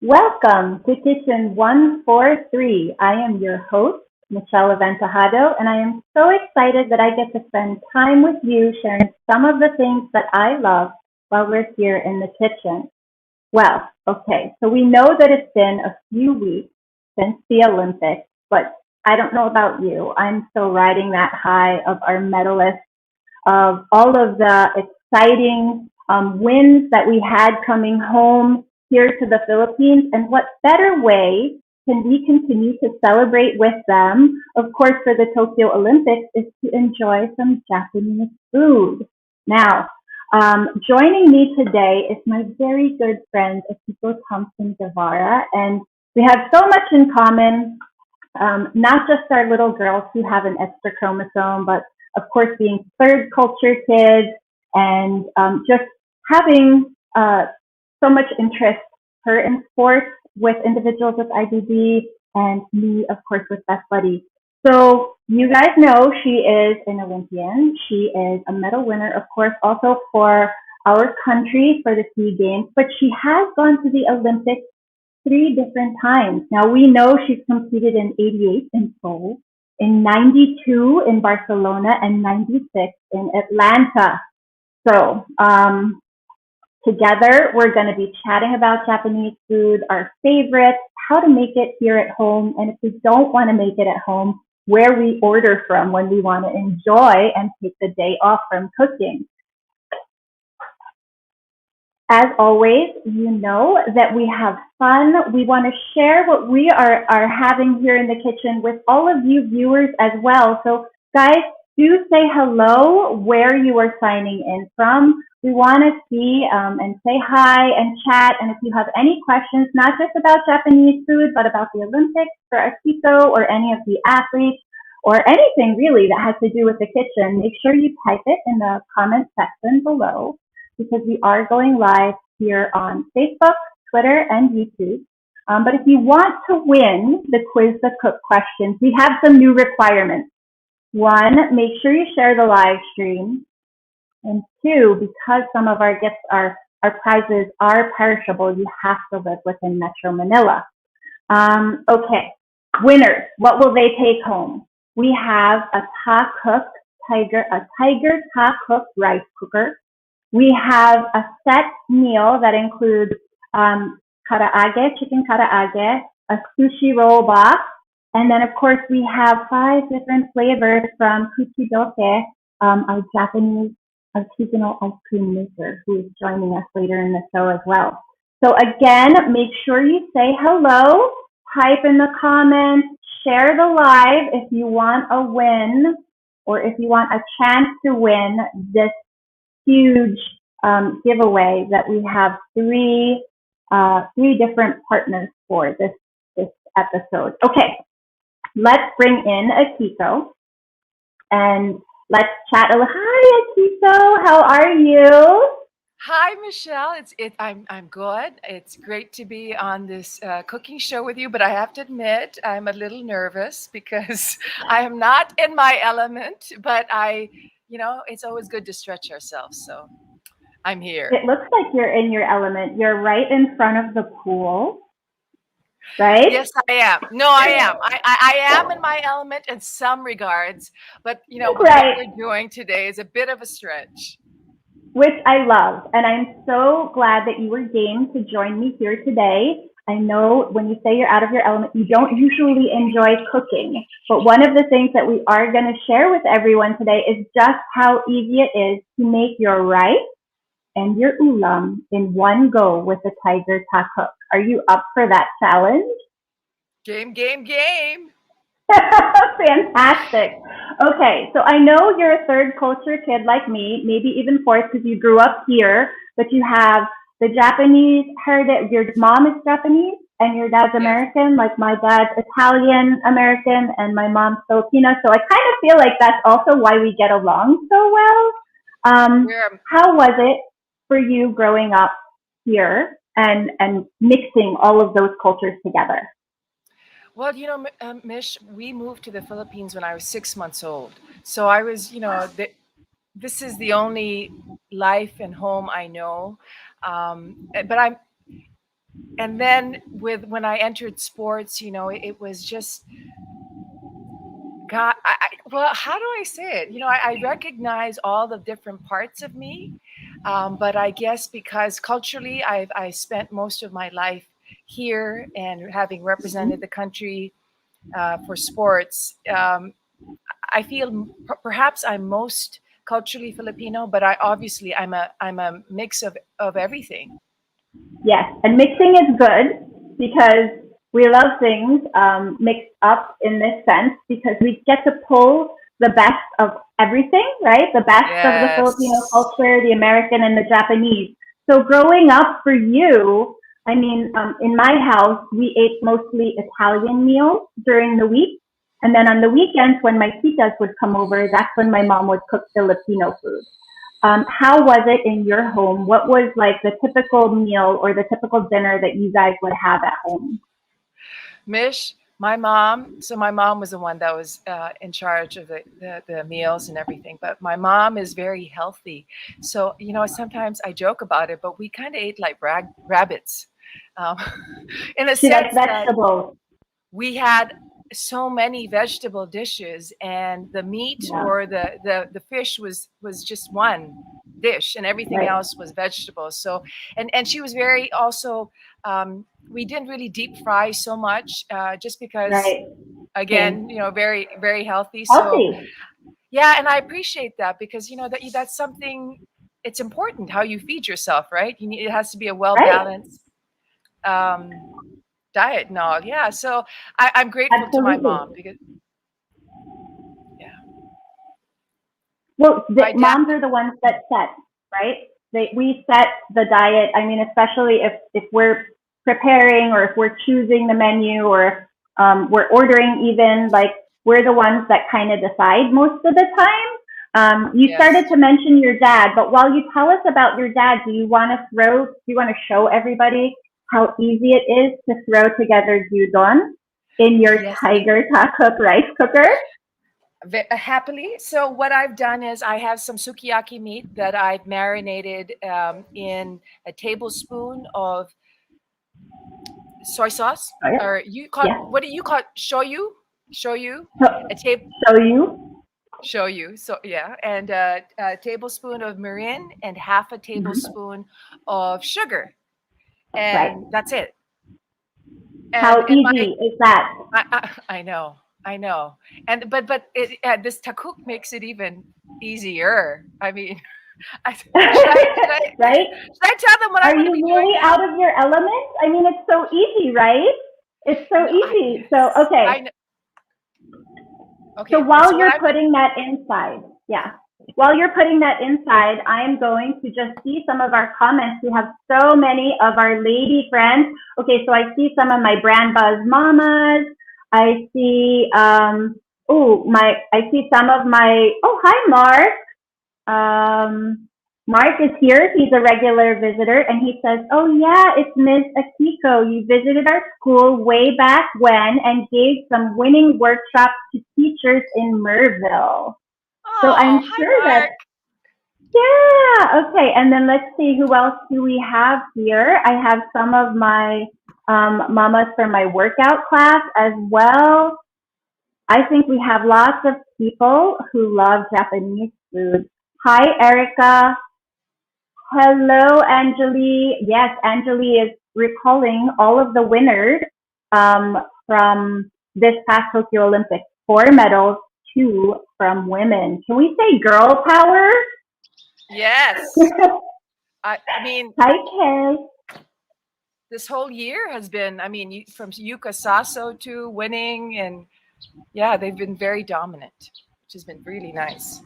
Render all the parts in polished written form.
Welcome to Kitchen 143. I am your host, Michelle Aventajado, and I am so excited that I get to spend time with you sharing some of the things that I love while we're here in the kitchen. Well, okay, so we know that it's been a few weeks since the Olympics, but I don't know about you. I'm still riding that high of our medalists, of all of the exciting wins that we had coming home here to the Philippines. And what better way can we continue to celebrate with them, of course, for the Tokyo Olympics, is to enjoy some Japanese food. Now, joining me today is my very good friend, Akiko Thompson Guevara, and we have so much in common, not just our little girls who have an extra chromosome, but of course being third culture kids and just having so much interest, her in sports with individuals with IBD and me, of course, with Best Buddy. So you guys know she is an Olympian. She is a medal winner, of course, also for our country for the SEA Games, but she has gone to the Olympics three different times. Now we know she's competed in 88 in Seoul, in 92 in Barcelona, and 96 in Atlanta. So together we're going to be chatting about Japanese food, our favorites, how to make it here at home, and if we don't want to make it at home, where we order from when we want to enjoy and take the day off from cooking. As always, you know that we have fun. We want to share what we are having here in the kitchen with all of you viewers as well. So, guys, do say hello where you are signing in from. We want to see and say hi and chat. And if you have any questions, not just about Japanese food, but about the Olympics for Akiko or any of the athletes or anything really that has to do with the kitchen, make sure you type it in the comment section below, because we are going live here on Facebook, Twitter, and YouTube. But if you want to win the Quiz the Cook questions, we have some new requirements. One, make sure you share the live stream. And two, because some of our gifts our prizes are perishable, you have to live within Metro Manila. Okay, winners, what will they take home? We have a Tiger Tacook rice cooker. We have a set meal that includes karaage, chicken karaage, a sushi roll box, and then of course we have 5 different flavors from Kuchidoke, our Japanese artisanal ice cream maker, who is joining us later in the show as well. So again, make sure you say hello, type in the comments, share the live if you want a win or if you want a chance to win this huge giveaway that we have three different partners for this episode. Okay, let's bring in Akiko and let's chat a little. Hi, Akiko, how are you? Hi, Michelle. I'm good. It's great to be on this cooking show with you, but I have to admit I'm a little nervous because I am not in my element. But it's always good to stretch ourselves. So I'm here. It looks like you're in your element. You're right in front of the pool, right? Yes, I am. No, I am. I am in my element in some regards, but with what Right. we're doing today is a bit of a stretch. Which I love. And I'm so glad that you were game to join me here today. I know when you say you're out of your element, you don't usually enjoy cooking. But one of the things that we are going to share with everyone today is just how easy it is to make your rice and your ulam in one go with the Tiger Tacook. Are you up for that challenge? Game, game, game. Fantastic. Okay, so I know you're a third culture kid like me, maybe even fourth because you grew up here, but you have the Japanese heritage. Your mom is Japanese and your dad's Yes. American, like my dad's Italian American and my mom's Filipino. So I kind of feel like that's also why we get along so well. We're How was it for you growing up here and mixing all of those cultures together? Well, Mish, we moved to the Philippines when I was 6 months old. So I was, this is the only life and home I know. But and then when I entered sports, it was just God. Well, how do I say it? I recognize all the different parts of me, but I guess because culturally, I spent most of my life here and having represented the country for sports. I feel perhaps I'm most culturally Filipino, but I'm a mix of everything. Yes, and mixing is good because we love things mixed up in this sense because we get to pull the best of everything, right? The best of the Filipino Yes. culture, the American, and the Japanese. So growing up for you, I mean, in my house, we ate mostly Italian meals during the week. And then on the weekends, when my titas would come over, that's when my mom would cook Filipino food. How was it in your home? What was like the typical meal or the typical dinner that you guys would have at home? Mish, my mom was the one that was in charge of the meals and everything, but my mom is very healthy. So, sometimes I joke about it, but we kind of ate like rabbits, um, in a She likes sense that vegetables. we had so many vegetable dishes, and the meat Yeah, or the fish was just one dish, and everything right, else was vegetables. So, and she was very also, we didn't really deep fry so much, just because, right. again, Same. very very healthy. So Healthy, yeah, and I appreciate that, because that's something, it's important how you feed yourself, right? It has to be a well right? balanced um diet and all. Yeah, so I'm grateful to my Absolutely. mom, because yeah, Well, my dad. moms are the ones that set, right? We set the diet. I mean, especially if we're preparing or if we're choosing the menu or we're ordering even, like we're the ones that kind of decide most of the time. You started Yes. to mention your dad, but while you tell us about your dad, do you want to show everybody how easy it is to throw together gyudon in your Yes. Tiger Tacook rice cooker? Happily. So what I've done is I have some sukiyaki meat that I've marinated in a tablespoon of soy sauce, Oh, yeah. or Yeah. what do you call it? Shoyu, So, a table so you. shoyu. So yeah, and a tablespoon of mirin and half a Mhm. tablespoon of sugar, Right. and that's it. And How easy is that? I know, I know, and this takook makes it even easier. I mean, Right? should I tell them what I'm Are going to you be doing really now? out of your element? I mean, it's so easy, right? It's so No, easy. So, yes, I okay. know. So Okay, and so while what you're I'm going. putting that inside, yeah. While you're putting that inside, I am going to just see some of our comments. We have so many of our lady friends. Okay, so I see some of my brand buzz mamas. I see I see some of my hi Mark. Mark is here. He's a regular visitor, and he says, "Oh yeah, it's Ms. Akiko. You visited our school way back when and gave some winning workshops to teachers in Merville." So I'm Oh, hi, sure that Mark. okay. And then let's see who else do we have here. I have some of my mamas from my workout class as well. I think we have lots of people who love Japanese food. Hi, Erica. Hello, Angeli. Yes, Angeli is recalling all of the winners from this past Tokyo Olympics. 4 medals, two from women. Can we say girl power? Yes. I mean, Hi, Kay. this whole year has been, I mean, from Yuka Saso to winning, and yeah, they've been very dominant, which has been really nice.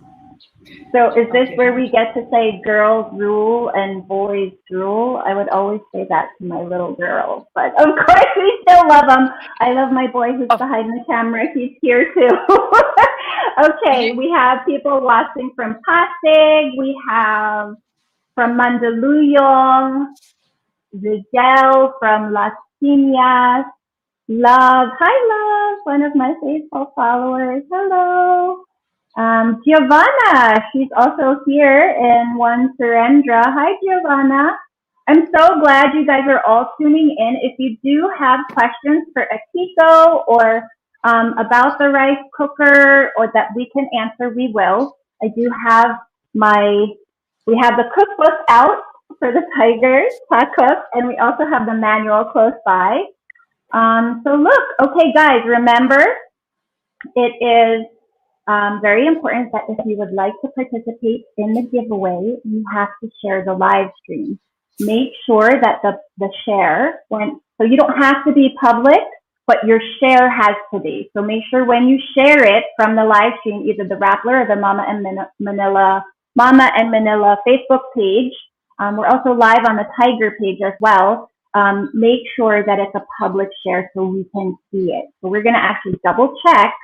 So is this Okay. where we get to say girls rule and boys drool? I would always say that to my little girls, but of course we still love them. I love my boy who's Oh, behind the camera. He's here too. Okay, you, we have people watching from Pasig. We have from Mandaluyong, Vigel from Las Piñas, Love. Hi, Love, one of my faithful followers. Hello. Giovanna, she's also here in One Surrendra. Hi, Giovanna. I'm so glad you guys are all tuning in. If you do have questions for Akiko or about the rice cooker or that we can answer, we will. I do have we have the cookbook out for the Tiger Tacook, and we also have the manual close by. So look, okay guys, remember, it is very important that if you would like to participate in the giveaway, you have to share the live stream. Make sure that the share, so you don't have to be public, but your share has to be. So make sure when you share it from the live stream, either the Rappler or the Mama and Manila Facebook page. We're also live on the Tiger page as well. Make sure that it's a public share so we can see it. So we're going to actually double check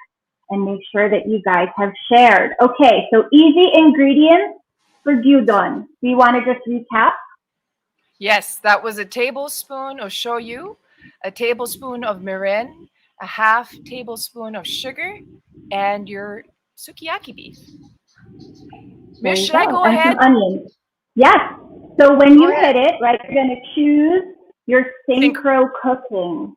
and make sure that you guys have shared. Okay, so easy ingredients for gyudon. Do you want to just recap? Yes, that was a tablespoon of shoyu, a tablespoon of mirin, a half tablespoon of sugar, and your sukiyaki beef. Miss, should I go and ahead? Some onions. Yes. So when you hit it, right, you're going to choose your synchro cooking.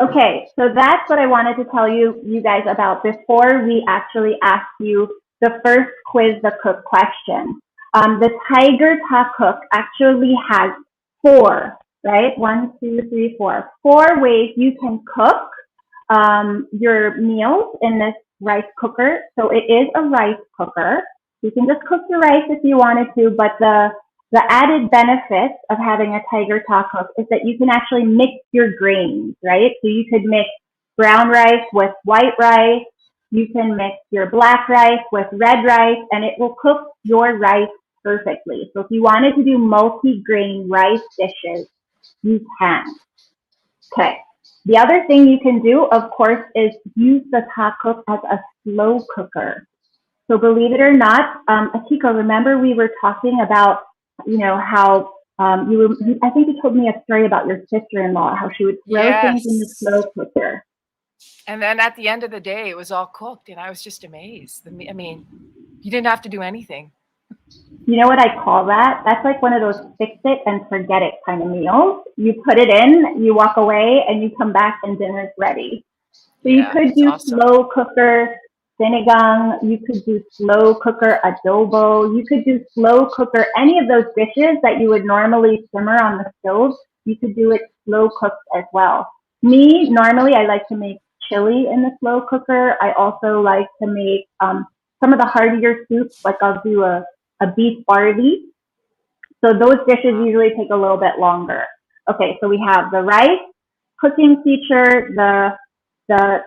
Okay, so that's what I wanted to tell you guys about before we actually ask you the first quiz the cook question. The Tiger Tacook actually has 4, right? 1, 2, 3, 4. 4 ways you can cook your meals in this rice cooker. So it is a rice cooker. You can just cook your rice if you wanted to, but the added benefit of having a Tiger Tacook is that you can actually mix your grains, right? So you could mix brown rice with white rice. You can mix your black rice with red rice, and it will cook your rice perfectly. So if you wanted to do multi-grain rice dishes, you can. Okay. The other thing you can do, of course, is use the Tacook as a slow cooker. So believe it or not, Akiko, remember we were talking about, how I think you told me a story about your sister-in-law, how she would throw things in the slow cooker. And then at the end of the day, it was all cooked, and I was just amazed. I mean, you didn't have to do anything. You know what I call that? That's like one of those fix it and forget it kind of meals. You put it in, you walk away, and you come back and dinner's ready. So you could do slow cooker sinigang, you could do slow cooker adobo, you could do slow cooker any of those dishes that you would normally simmer on the stove. You could do it slow cooked as well. Me, normally I like to make chili in the slow cooker. I also like to make some of the heartier soups, like I'll do a beef barley. So those dishes usually take a little bit longer. Okay, so we have the rice cooking feature, the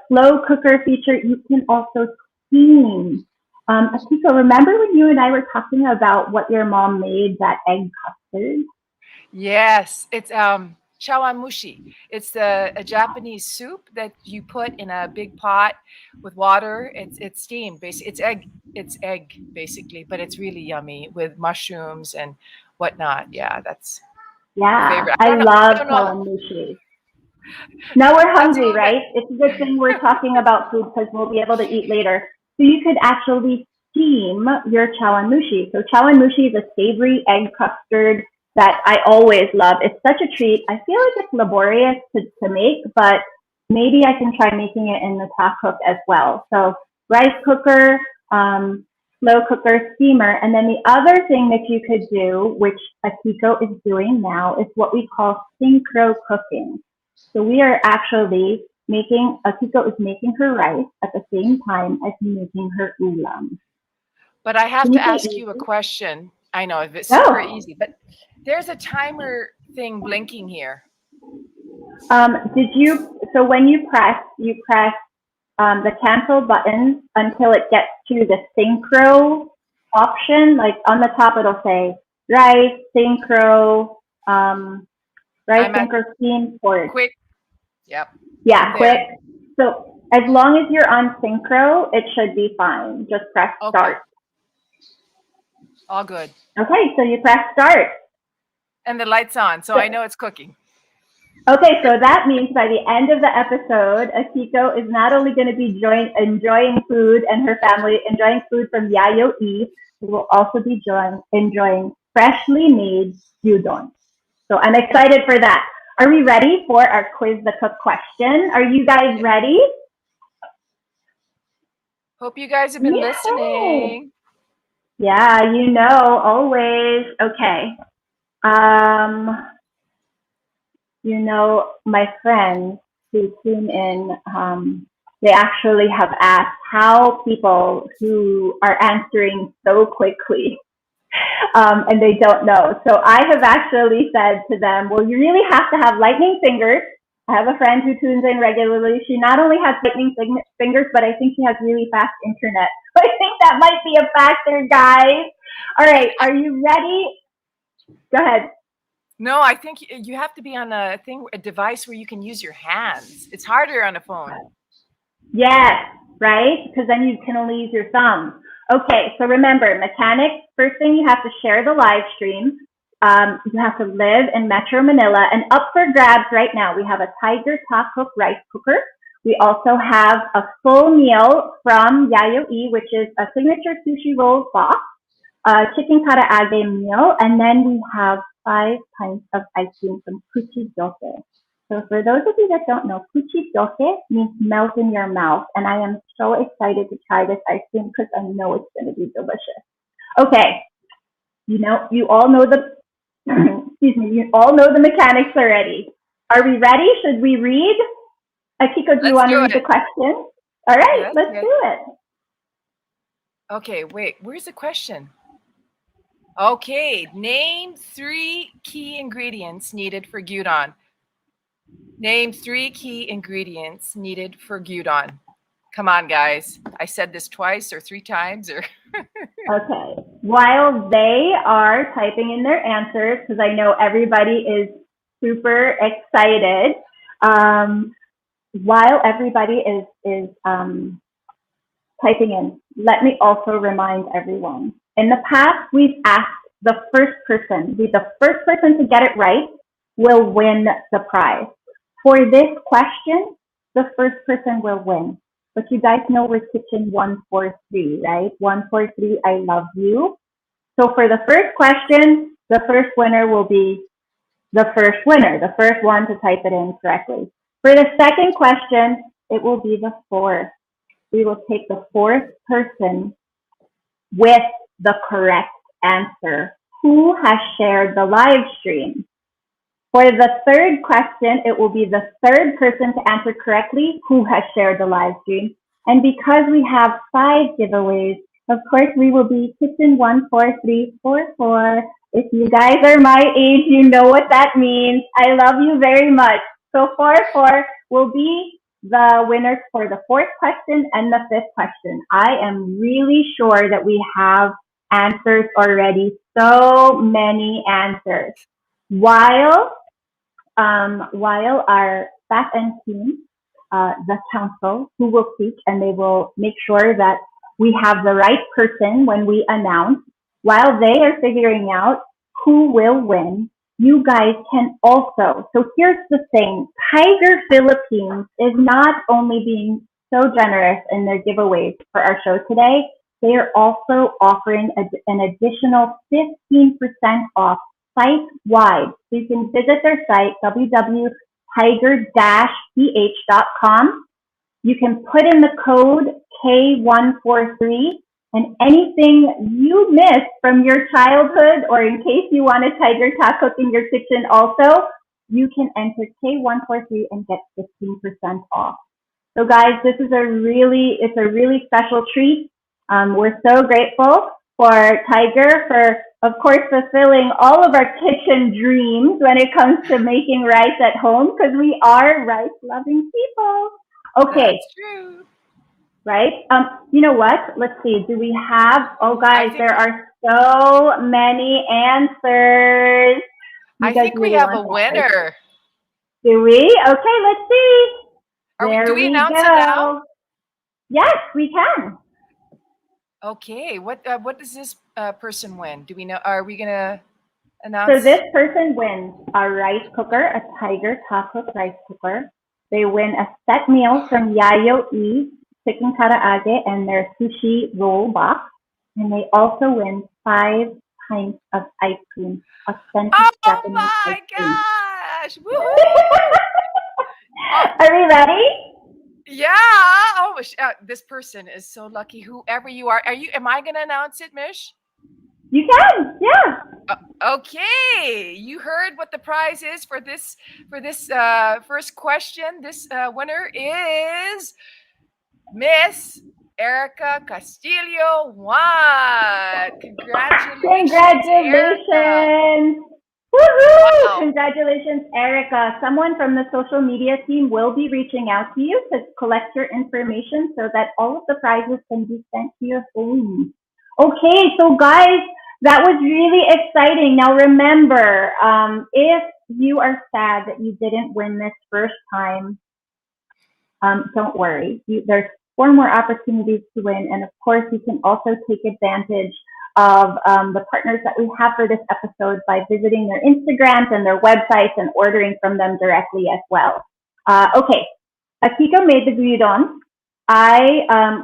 slow cooker feature. You can also steam. Akiko, remember when you and I were talking about what your mom made, that egg custard? Yes, it's Chawanmushi. It's a Japanese soup that you put in a big pot with water. It's steamed, basically. It's egg basically, but it's really yummy with mushrooms and whatnot. Yeah, that's favorite. I love Chawanmushi. Now we're hungry, right? It's a good thing we're talking about food because we'll be able to eat later. So you could actually steam your Chawanmushi. So Chawanmushi is a savory egg custard that I always love. It's such a treat. I feel like it's laborious to make, but maybe I can try making it in the Tacook as well. So rice cooker, slow cooker, steamer. And then the other thing that you could do, which Akiko is doing now, is what we call synchro cooking. So we are actually Akiko is making her rice at the same time as making her ulam. But I have to ask you a question. I know it's super easy, but there's a timer thing blinking here. So when you press the cancel button until it gets to the synchro option. Like on the top, it'll say rice, synchro, synchro steam, port. Quick. Yep. Yeah, quick. So as long as you're on synchro, it should be fine. Just press start. All good. Okay, so you press start. And the light's on, so I know it's cooking. Okay, so that means by the end of the episode, Akiko is not only going to be enjoying food and her family enjoying food from Yayoi, we will also be enjoying freshly made gyudon. So I'm excited for that. Are we ready for our quiz the cook question? Are you guys ready? Hope you guys have been listening. Yeah, always. Okay. My friends who tune in, they actually have asked how people who are answering so quickly, and they don't know. So I have actually said to them, well, you really have to have lightning fingers. I have a friend who tunes in regularly. She not only has lightning fingers, but I think she has really fast internet. So I think that might be a factor, guys. All right, are you ready? Go ahead. No, I think you have to be on a device where you can use your hands. It's harder on a phone. Yes, right? Because then you can only use your thumb. Okay, so remember, mechanics, first thing you have to share the live stream. You have to live in Metro Manila. And up for grabs right now, we have a Tiger Tacook rice cooker. We also have a full meal from Yayoi, which is a Signature Sushi Rolls Box, a Chicken Karaage meal, and then we have 5 pints of ice cream from Kuchidoke. So for those of you that don't know, Kuchidoke means melt in your mouth, and I am so excited to try this ice cream because I know it's going to be delicious. Okay, you all know the you all know the mechanics already. Are we ready? Should we read? Akiko, do you want to read the question? All right, let's do it. Okay, wait, where's the question? Okay, name 3 key ingredients needed for gyudon. Name 3 key ingredients needed for gyudon. Come on, guys. I said this twice or 3 times or Okay. While they are typing in their answers, because I know everybody is super excited, while everybody is typing in, let me also remind everyone. In the past, we've asked the first person to get it right will win the prize. For this question, the first person will win. But you guys know we're kitchen 143, right? 143, I love you. So for the first question, the first winner will be the first winner, the first one to type it in correctly. For the second question, it will be the fourth. We will take the fourth person with the correct answer. Who has shared the live stream? For the third question, it will be the third person to answer correctly who has shared the live stream. And because we have 5 giveaways, of course, we will be Kitchen 14344. If you guys are my age, you know what that means. I love you very much. So 44 will be the winners for the 4th question and the 5th question. I am really sure that we have answers already. So many answers. While our staff and team, the council, who will speak and they will make sure that we have the right person when we announce, while they are figuring out who will win, you guys can also. So here's the thing. Tiger Philippines is not only being so generous in their giveaways for our show today, they are also offering an additional 15% off site-wide. So you can visit their site, www.tiger-ph.com. You can put in the code K143, and anything you missed from your childhood, or in case you want a Tiger Tacook in your kitchen also, you can enter K143 and get 15% off. So guys, it's a really special treat. We're so grateful for Tiger for, of course, fulfilling all of our kitchen dreams when it comes to making rice at home, because we are rice-loving people. Okay. That's true. Right? You know what? Let's see. Do we have? Oh, guys, there are so many answers. I think we have a winner. Do we? Okay, let's see. Do we announce it now? Yes, we can. Okay. What does this person win? Do we know? Are we gonna announce? So this person wins a rice cooker, a Tiger Tacook rice cooker. They win a set meal from Yayoi, Chicken Karaage, and their sushi roll box. And they also win 5 kinds of ice cream. Authentic Oh Japanese ice my cream. gosh! Woohoo! Oh, Are we ready? yeah. Oh, this person is so lucky. Whoever you are, Am I going to announce it, Mish? You can, yeah. Okay, you heard what the prize is for this first question. This winner is Miss Erica Castillo. What? Congratulations, Erica! Congratulations! Woohoo! Wow. Congratulations, Erica. Someone from the social media team will be reaching out to you to collect your information so that all of the prizes can be sent to your home. Okay, so guys, that was really exciting. Now remember, if you are sad that you didn't win this first time, don't worry. There's four more opportunities to win. And of course, you can also take advantage of the partners that we have for this episode by visiting their Instagrams and their websites and ordering from them directly as well. Okay, Akiko made the gyudon.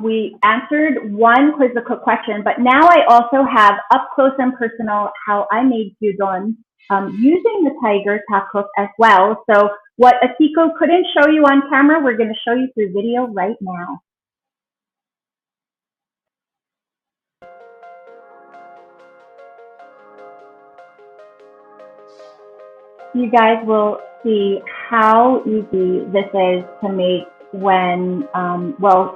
We answered one quiz the cook question, but now I also have up close and personal how I made gyudon using the Tiger Tacook as well. So what Akiko couldn't show you on camera, we're going to show you through video right now. You guys will see how easy this is to make when,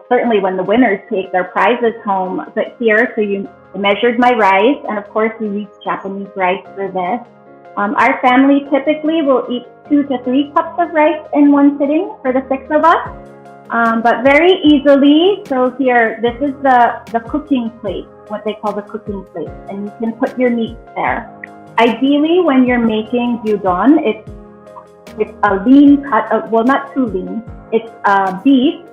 certainly when the winners take their prizes home. But here, so you measured my rice, and of course we use Japanese rice for this. Our family typically will eat 2 to 3 cups of rice in one sitting for the 6 of us, but very easily. So here, this is the cooking plate, what they call the cooking plate, and you can put your meat there. Ideally, when you're making gyudon, it's a lean cut of, well, not too lean. It's beef,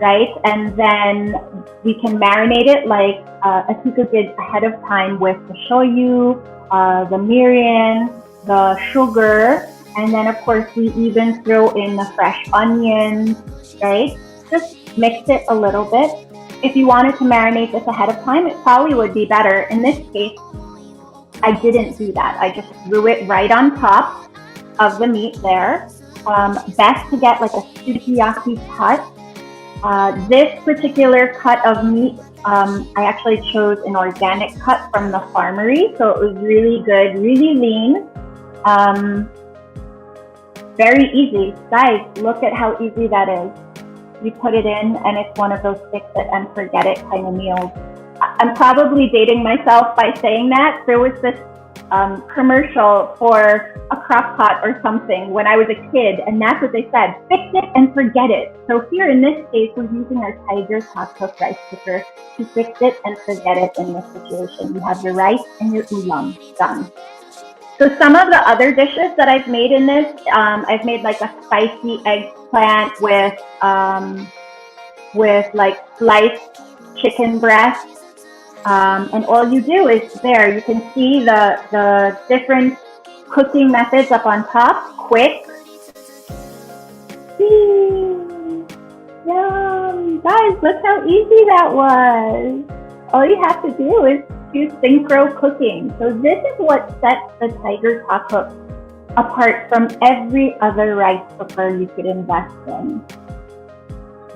right? And then we can marinate it like Akiko did ahead of time with the shoyu, the mirin, the sugar, and then of course we even throw in the fresh onions, right? Just mix it a little bit. If you wanted to marinate this ahead of time, it probably would be better. In this case, I didn't do that. I just threw it right on top of the meat there. Best to get like a Tsukiyaki cut. This particular cut of meat, I actually chose an organic cut from the farmery, so it was really good, really lean. Very easy. Guys, look at how easy that is. You put it in and it's one of those fix it and forget it kind of meals. I'm probably dating myself by saying that. There was this commercial for a crock pot or something when I was a kid, and that's what they said, fix it and forget it. So here in this case, we're using our Tiger Tacook rice cooker to fix it and forget it in this situation. You have your rice and your ulam done. So some of the other dishes that I've made in this, I've made like a spicy eggplant with like sliced chicken breast. And all you do is there, you can see the different cooking methods up on top. Quick. Yum. Guys, look how easy that was. All you have to do is do synchro cooking. So this is what sets the Tiger Tacook apart from every other rice cooker you could invest in.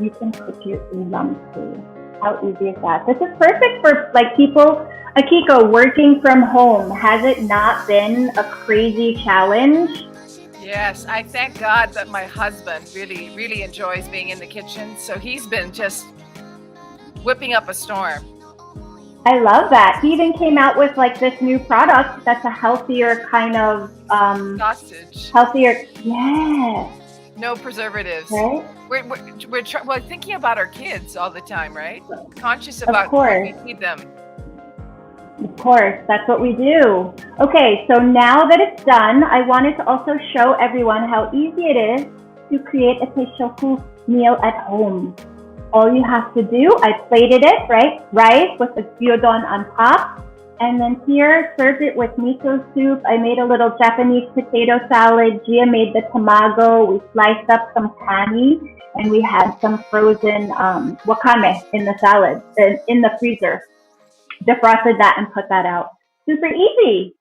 You can cook your ulam too. How easy is that? This is perfect for like people, Akiko, working from home. Has it not been a crazy challenge? Yes, I thank God that my husband really, really enjoys being in the kitchen. So he's been just whipping up a storm. I love that. He even came out with like this new product that's a healthier kind of sausage. Healthier, yeah. No preservatives. Right? We're thinking about our kids all the time, right? Conscious about what we feed them. Of course, that's what we do. Okay, so now that it's done, I wanted to also show everyone how easy it is to create a teishoku meal at home. All you have to do, I plated it, right? Rice with the gyudon on top. And then here, served it with miso soup. I made a little Japanese potato salad. Gia made the tamago. We sliced up some kani. And we had some frozen wakame in the salad, in the freezer. Defrosted that and put that out. Super easy.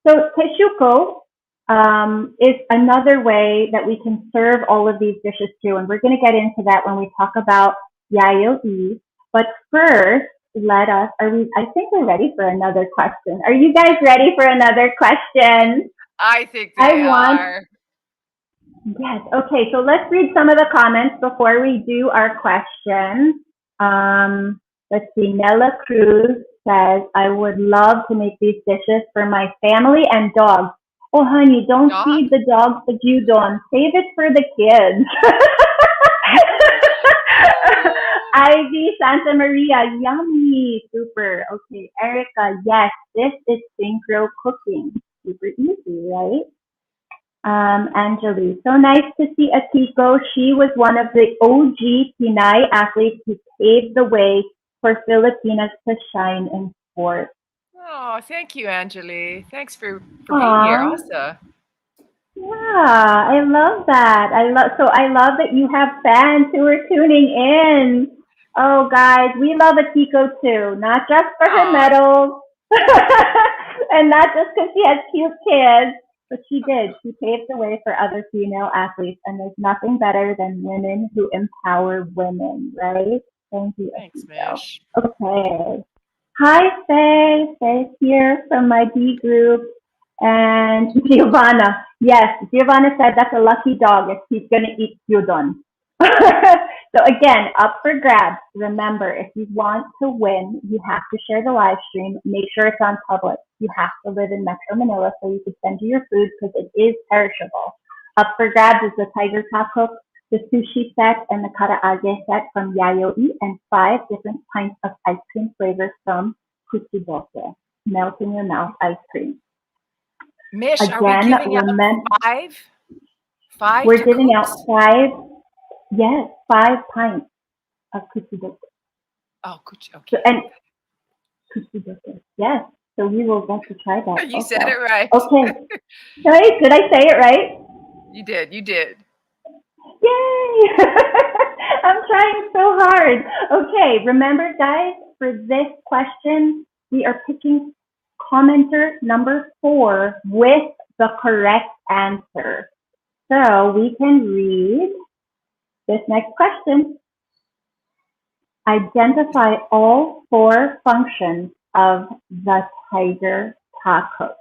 So teshuko is another way that we can serve all of these dishes too, and we're going to get into that when we talk about yayoi. But first, let us. Are we? I think we're ready for another question. Are you guys ready for another question? I think I they want. are. Yes. Okay. So let's read some of the comments before we do our question. Let's see. Nella Cruz says, I would love to make these dishes for my family and dogs. Oh, honey, don't Dog? feed the dogs the gyudon. Save it for the kids. Ivy Santa Maria, yummy. Super. Okay. Erica, yes, this is synchro cooking. Super easy, right? Angeli. So nice to see Akiko. She was one of the OG Pinay athletes who paved the way for Filipinas to shine in sports. Oh, thank you, Angeli. Thanks for being here Aww. also. Yeah, I love that. I love that you have fans who are tuning in. Oh guys, we love Akiko too. Not just for her Oh, medals and not just because she has cute kids, but she did. She paved the way for other female athletes, and there's nothing better than women who empower women, right? Thank you, thanks, Akiko. Mish. Okay. Hi, Faye. Faye's here from my D group. And Giovanna. Yes, Giovanna said that's a lucky dog if he's going to eat gyudon. So again, up for grabs. Remember, if you want to win, you have to share the live stream. Make sure it's on public. You have to live in Metro Manila so you can send you your food because it is perishable. Up for grabs is the Tiger Tacook, the sushi set, and the Karaage set from Yayoi, and 5 different kinds of ice cream flavors from Kuchidoke. Melt in your mouth ice cream. Mish, are we Again, giving out remember, five? Five we're giving out Takooks? 5 pints of Kuchidoke. Oh, Kuchi. So, Okay. and Kuchidoke, yes. So we will get to try that You said also. it right. Okay. Right? Did I say it right? You did. You did. Yay! I'm trying so hard. Okay, remember, guys, for this question, we are picking commenter number 4 with the correct answer. So we can read this next question. Identify all 4 functions of the Tiger Tacook.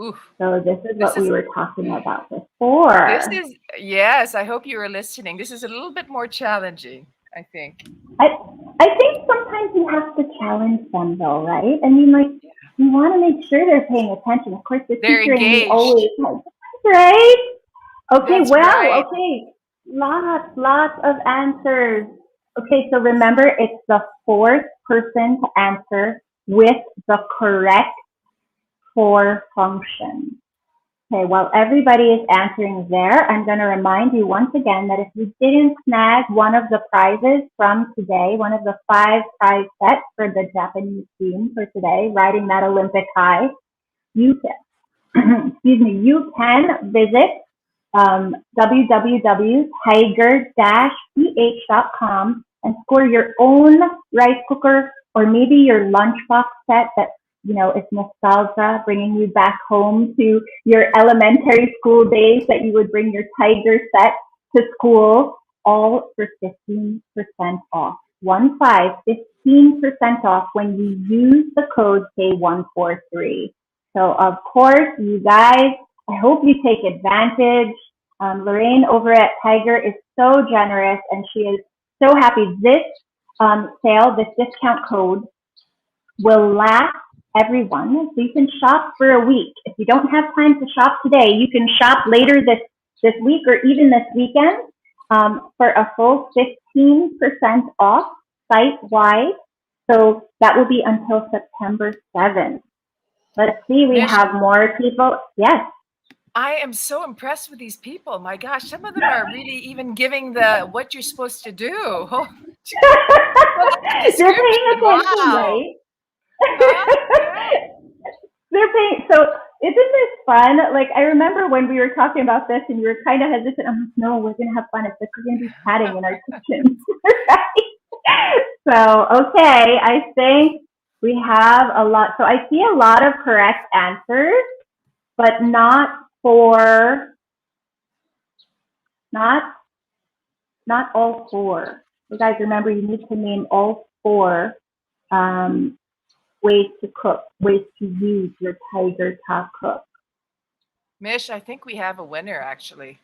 Ooh, So this is this what we is were talking about this before. is yes. I hope you were listening. This is a little bit more challenging, I think. I I think sometimes you have to challenge them though, right? I mean, like Yeah. you want to make sure they're paying attention. Of course, the They're teacher in me engaged. always like, right? Okay, That's wow, right. okay. Lots of answers. Okay, so remember it's the 4th person to answer with the correct 4 functions. Okay, while everybody is answering there, I'm going to remind you once again that if you didn't snag one of the prizes from today, one of the 5 prize sets for the Japanese team for today, riding that Olympic high, you can, excuse me, you can visit www.tiger-ph.com and score your own rice cooker or maybe your lunchbox set that is nostalgia, bringing you back home to your elementary school days that you would bring your Tiger set to school, all for 15% off. 15% off when you use the code K143. So of course, you guys, I hope you take advantage. Lorraine over at Tiger is so generous and she is so happy. This sale, this discount code will last everyone. So you can shop for a week. If you don't have time to shop today, you can shop later this week or even this weekend for a full 15% off site-wide. So that will be until September 7th. Let's see, we Mish, have more people. Yes. I am so impressed with these people. My gosh, some of them are really even giving the what you're supposed to do. Oh, well, the They're paying description. attention, Wow. right? Huh? Yeah. They're paying. So isn't this fun? Like I remember when we were talking about this, and you were kind of hesitant. I'm like, no, we're gonna have fun. It's like we're gonna be chatting in our kitchen, right? So okay, I think We have a lot. So I see a lot of correct answers, but not not all four. So guys, remember you need to name all four um, ways to cook, ways to use your Tiger Tacook. Mish, I think we have a winner actually.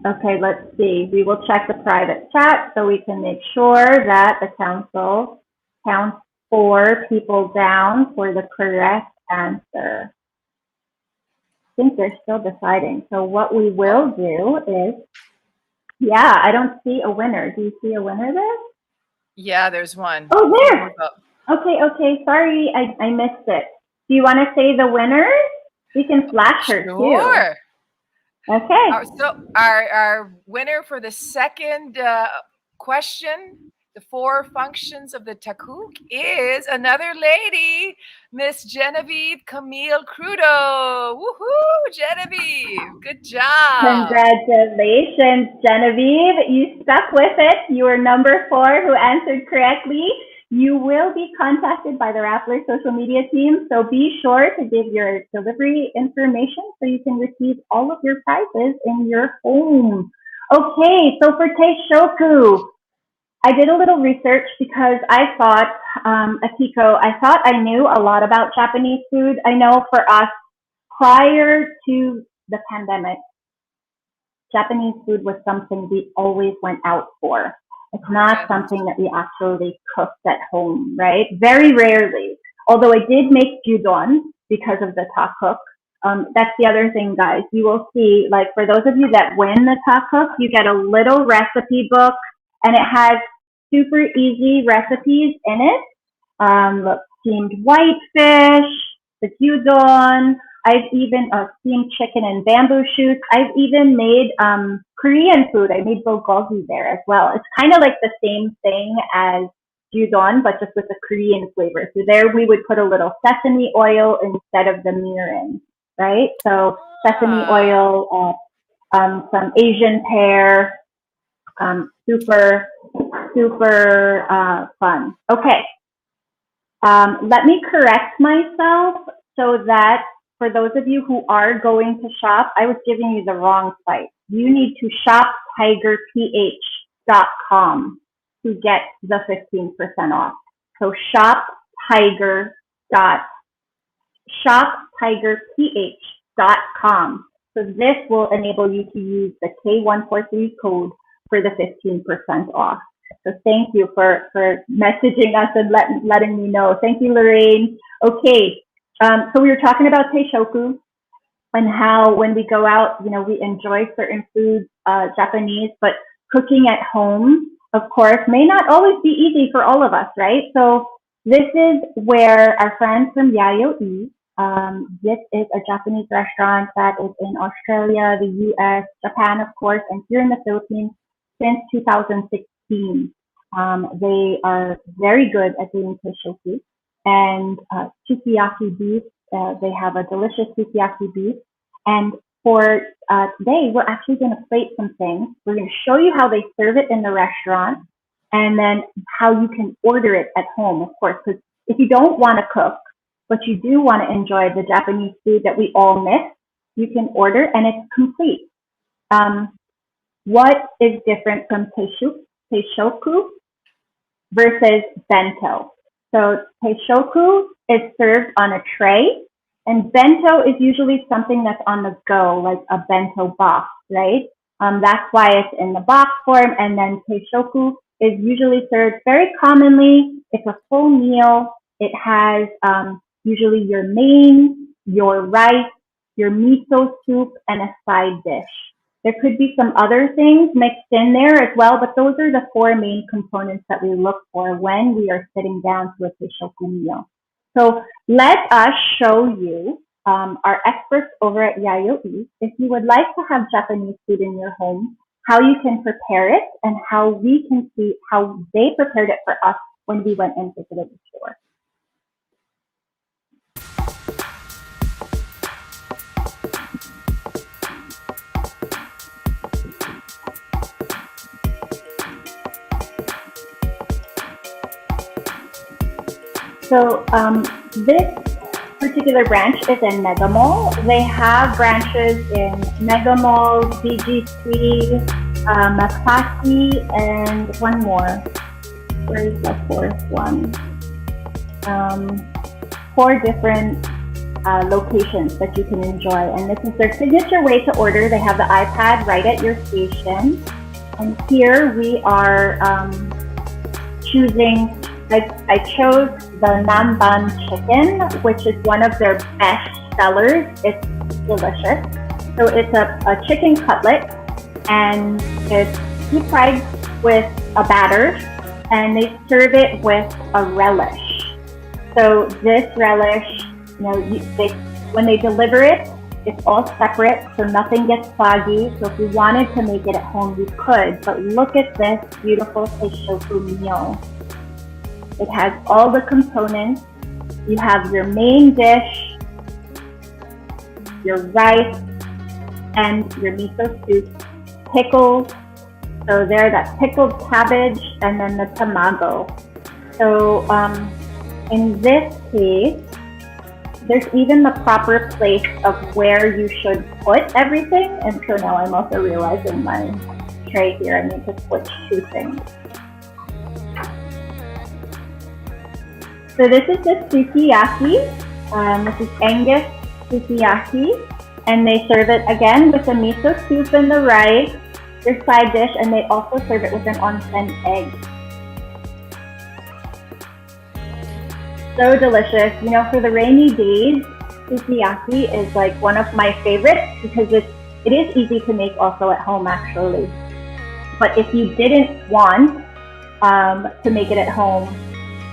Okay, let's see. We will check the private chat so we can make sure that the council counts 4 people down for the correct answer. I think they're still deciding. So what we will do is, yeah, I don't see a winner. Do you see a winner there? Yeah, there's one. Oh, there. Okay. Sorry, I missed it. Do you want to say the winner? We can flash her too. Sure. Okay. So our winner for the second question, the 4 functions of the takook, is another lady, Miss Genevieve Camille Crudo. Woohoo, Genevieve! Good job. Congratulations, Genevieve. You stuck with it. You were number 4 who answered correctly. You will be contacted by the Rappler social media team, so be sure to give your delivery information so you can receive all of your prizes in your home. Okay, so for Teishoku, I did a little research because I thought, Akiko, I thought I knew a lot about Japanese food. I know for us, prior to the pandemic, Japanese food was something we always went out for. It's not something that we actually cooked at home, right? Very rarely. Although I did make gyudon because of the takook. That's the other thing, guys. You will see, like for those of you that win the takook, you get a little recipe book, and it has super easy recipes in it. Look, steamed whitefish, the gyudon. I've even steamed chicken and bamboo shoots. I've even made Korean food. I made bulgogi there as well. It's kind of like the same thing as gyudon, but just with a Korean flavor. So there we would put a little sesame oil instead of the mirin, right? So sesame oil, some Asian pear, super fun. Okay. Let me correct myself so that for those of you who are going to shop, I was giving you the wrong site. You need to shop tigerph.com to get the 15% off. So shoptigerph.com. So this will enable you to use the K143 code for the 15% off. So thank you for messaging us and letting me know. Thank you, Lorraine. Okay, so we were talking about teishoku and how when we go out, we enjoy certain foods, Japanese, but cooking at home, of course, may not always be easy for all of us, right? So this is where our friends from Yayoi, this is a Japanese restaurant that is in Australia, the US, Japan, of course, and here in the Philippines since 2016. They are very good at doing teishoku and Tsukiyaki beef. They have a delicious Tsukiyaki beef. And for today, we're actually going to plate some things. We're going to show you how they serve it in the restaurant and then how you can order it at home, of course, because if you don't want to cook, but you do want to enjoy the Japanese food that we all miss, you can order and it's complete. What is different from teishoku versus bento? So teishoku is served on a tray, and bento is usually something that's on the go, like a bento box, right? That's why it's in the box form, and then teishoku is usually served very commonly. It's a full meal. It has usually your main, your rice, your miso soup, and a side dish. There could be some other things mixed in there as well, but those are the 4 main components that we look for when we are sitting down to a teishoku meal. So let us show you our experts over at Yayoi. If you would like to have Japanese food in your home, how you can prepare it and how we can see how they prepared it for us when we went and visited the store. So this particular branch is in Mega Mall. They have branches in Mega Mall, BGC, Makati, and one more. Where is the fourth one? 4 different locations that you can enjoy. And this is their signature way to order. They have the iPad right at your station. And here we are choosing, I chose the Bun Chicken, which is one of their best sellers. It's delicious. So it's a chicken cutlet, and it's deep fried with a batter, and they serve it with a relish. So this relish, when they deliver it, it's all separate, so nothing gets soggy. So if you wanted to make it at home, you could. But look at this beautiful seishoku meal. It has all the components. You have your main dish, your rice, and your miso soup, pickles. So there, that pickled cabbage, and then the tamago. So in this case, there's even the proper place of where you should put everything. And so now I'm also realizing my tray here, I need to switch 2 things. So this is the Tsukiyaki. This is Angus Tsukiyaki. And they serve it again with the miso soup and the rice, their side dish, and they also serve it with an onsen egg. So delicious. For the rainy days, Tsukiyaki is like one of my favorites because it is easy to make also at home actually. But if you didn't want to make it at home,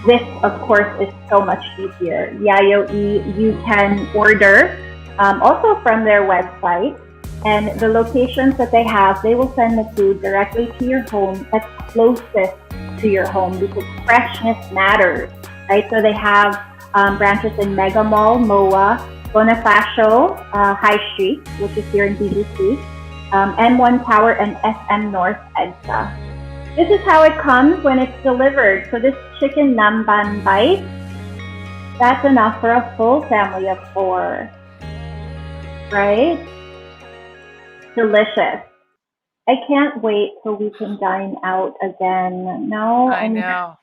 this of course is so much easier. Yayoi, you can order also from their website, and the locations that they have, they will send the food directly to your home that's closest to your home because freshness matters. Right, so they have branches in Mega Mall, MOA, Bonifacio, High Street, which is here in BGC, M1 Tower, and SM North, EDSA. This is how it comes when it's delivered. So this chicken namban bite, that's enough for a full family of 4. Right? Delicious. I can't wait till we can dine out again. No? I know.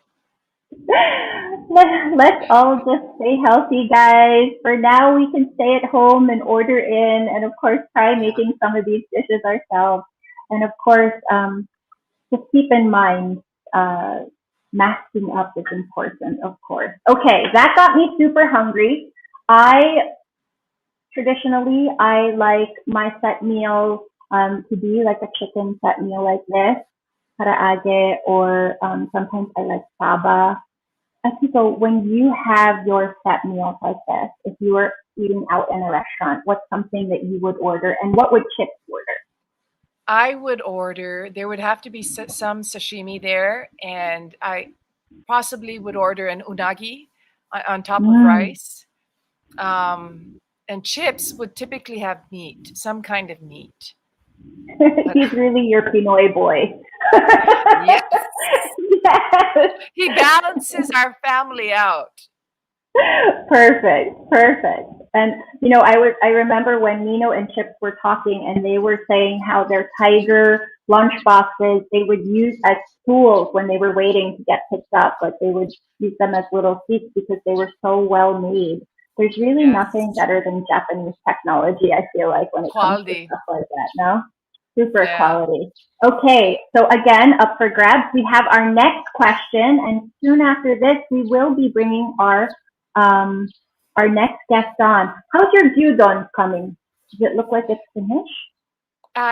Let's all just stay healthy, guys. For now, we can stay at home and order in, and of course, try making some of these dishes ourselves. And of course, just keep in mind, masking up is important, of course. Okay, that got me super hungry. Traditionally, I like my set meal to be like a chicken set meal like this, karaage, or sometimes I like saba. So when you have your set meals like this, if you were eating out in a restaurant, what's something that you would order, and what would Chips order? I would order, there would have to be some sashimi there, and I possibly would order an unagi on top of rice. And Chips would typically have meat, some kind of meat. He's really your Pinoy boy. Yes. Yes. He balances our family out. Perfect. And I remember when Nino and Chips were talking, and they were saying how their Tiger lunch boxes they would use as stools when they were waiting to get picked up. Like they would use them as little seats because they were so well made. There's really nothing better than Japanese technology, I feel like, when it comes to stuff like that, no? Super quality. Okay, so again, up for grabs, we have our next question, and soon after this, we will be bringing our next guest on. How's your gyudon coming? Does it look like it's finished?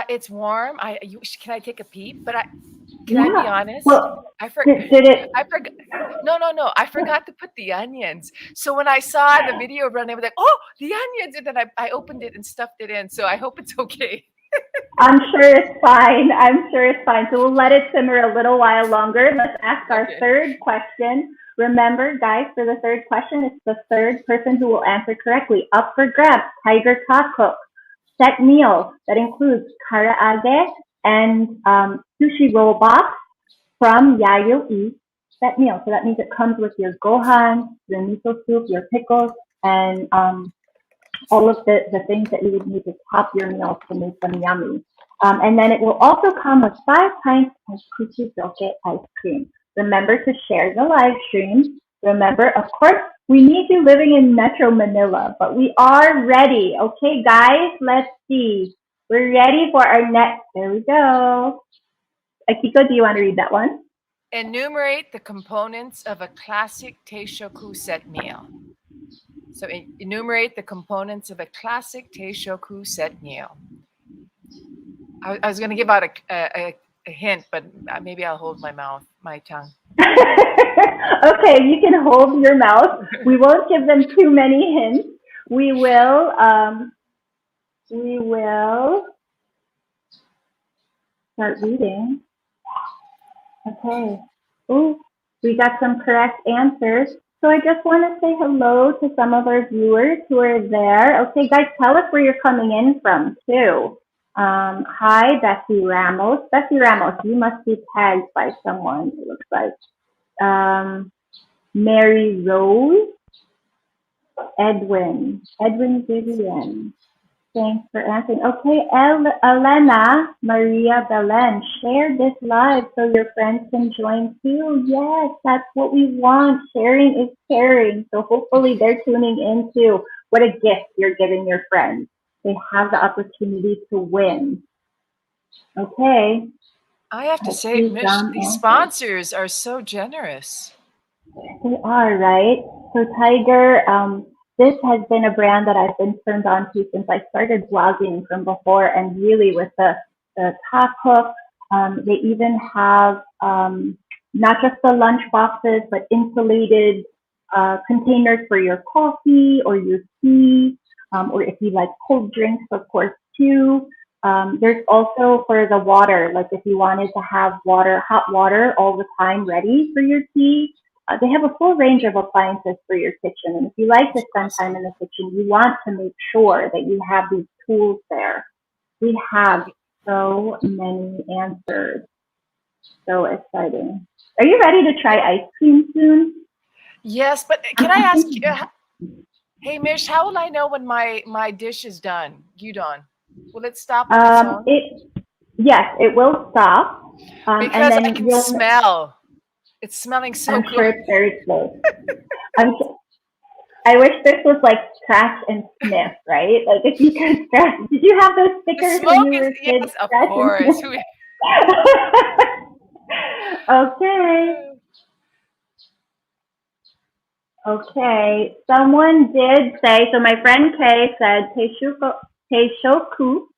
It's warm. Can I take a peep? But can I be honest? Well, I forgot. Did it? I forgot. No. I forgot to put the onions. So when I saw the video run, I was like, "Oh, the onions!" And then I opened it and stuffed it in. So I hope it's okay. I'm sure it's fine. So we'll let it simmer a little while longer. Let's ask our third question. Remember, guys, for the third question, it's the third person who will answer correctly. Up for grabs, Tiger Tacook. Set meal that includes karaage and sushi roll box from Yayoi. set meal. So that means it comes with your gohan, your miso soup, your pickles, and all of the things that you would need to top your meals to make them yummy. And then it will also come with 5 pints of Kuchidoke ice cream. Remember to share the live stream. Remember, of course, we need you living in Metro Manila, but we are ready. Okay, guys, let's see. We're ready for our next. There we go. Akiko, do you want to read that one? Enumerate the components of a classic teishoku set meal. So enumerate the components of a classic teishoku set meal. I was going to give out a hint, but maybe I'll hold my tongue. Okay, you can hold your mouth. We won't give them too many hints. We will start reading. Okay. Oh, we got some correct answers. So I just want to say hello to some of our viewers who are there. Okay, guys, tell us where you're coming in from, too. Hi, Bessie Ramos. Bessie Ramos, you must be tagged by someone, it looks like. Mary Rose, Edwin Vivian. Thanks for answering. Okay, Elena Maria Belen, share this live so your friends can join too. Yes, that's what we want. Sharing is caring. So hopefully they're tuning in too. What a gift you're giving your friends. They have the opportunity to win. Okay. I have to say, Mish, these sponsors are so generous. They are, right? So Tiger, this has been a brand that I've been turned on to since I started blogging from before, and really with the Tacook, they even have not just the lunch boxes, but insulated containers for your coffee or your tea, or if you like cold drinks, of course, too. There's also for the water, like if you wanted to have hot water all the time ready for your tea. They have a full range of appliances for your kitchen. And if you like to spend time in the kitchen, you want to make sure that you have these tools there. We have so many answers. So exciting. Are you ready to try ice cream soon? Yes, but can I ask you, hey, Mish, how will I know when my dish is done? Gyudon. Will it stop on its own? Yes, it will stop. Because and then I can smell. It's smelling so good. I'm sure it's very close. I wish this was like scratch and sniff, right? Like if you could scratch. Did you have those stickers when you were kids? Yes, of course. Okay. Okay. Someone did say, so my friend Kay said teishoku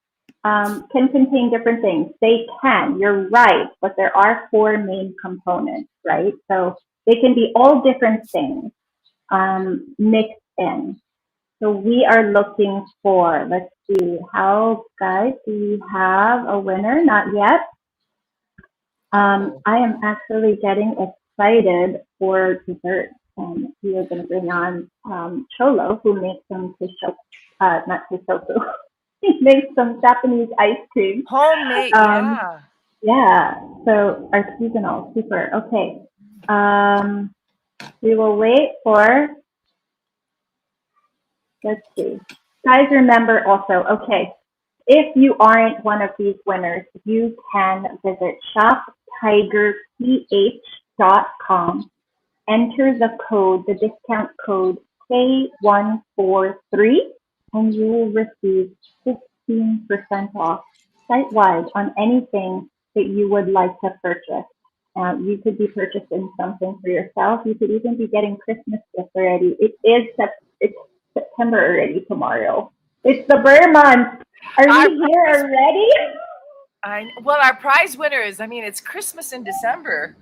can contain different things. They can, you're right, but there are 4 main components, right? So they can be all different things mixed in. So we are looking for, let's see, guys, do we have a winner? Not yet. I am actually getting excited for dessert. We are going to bring on Cholo, who makes some not teishoku. He makes some Japanese ice cream. Homemade, yeah. Yeah, so artisanal, super. Okay. We will wait for, let's see. Guys, remember also, okay, if you aren't one of these winners, you can visit shoptigerph.com, enter the discount code K143, and you will receive 15% off site-wide on anything that you would like to purchase. You could be purchasing something for yourself. You could even be getting Christmas gifts already. It's September already tomorrow. It's the Burr month. Are we here already? Well, our prize winners, it's Christmas in December.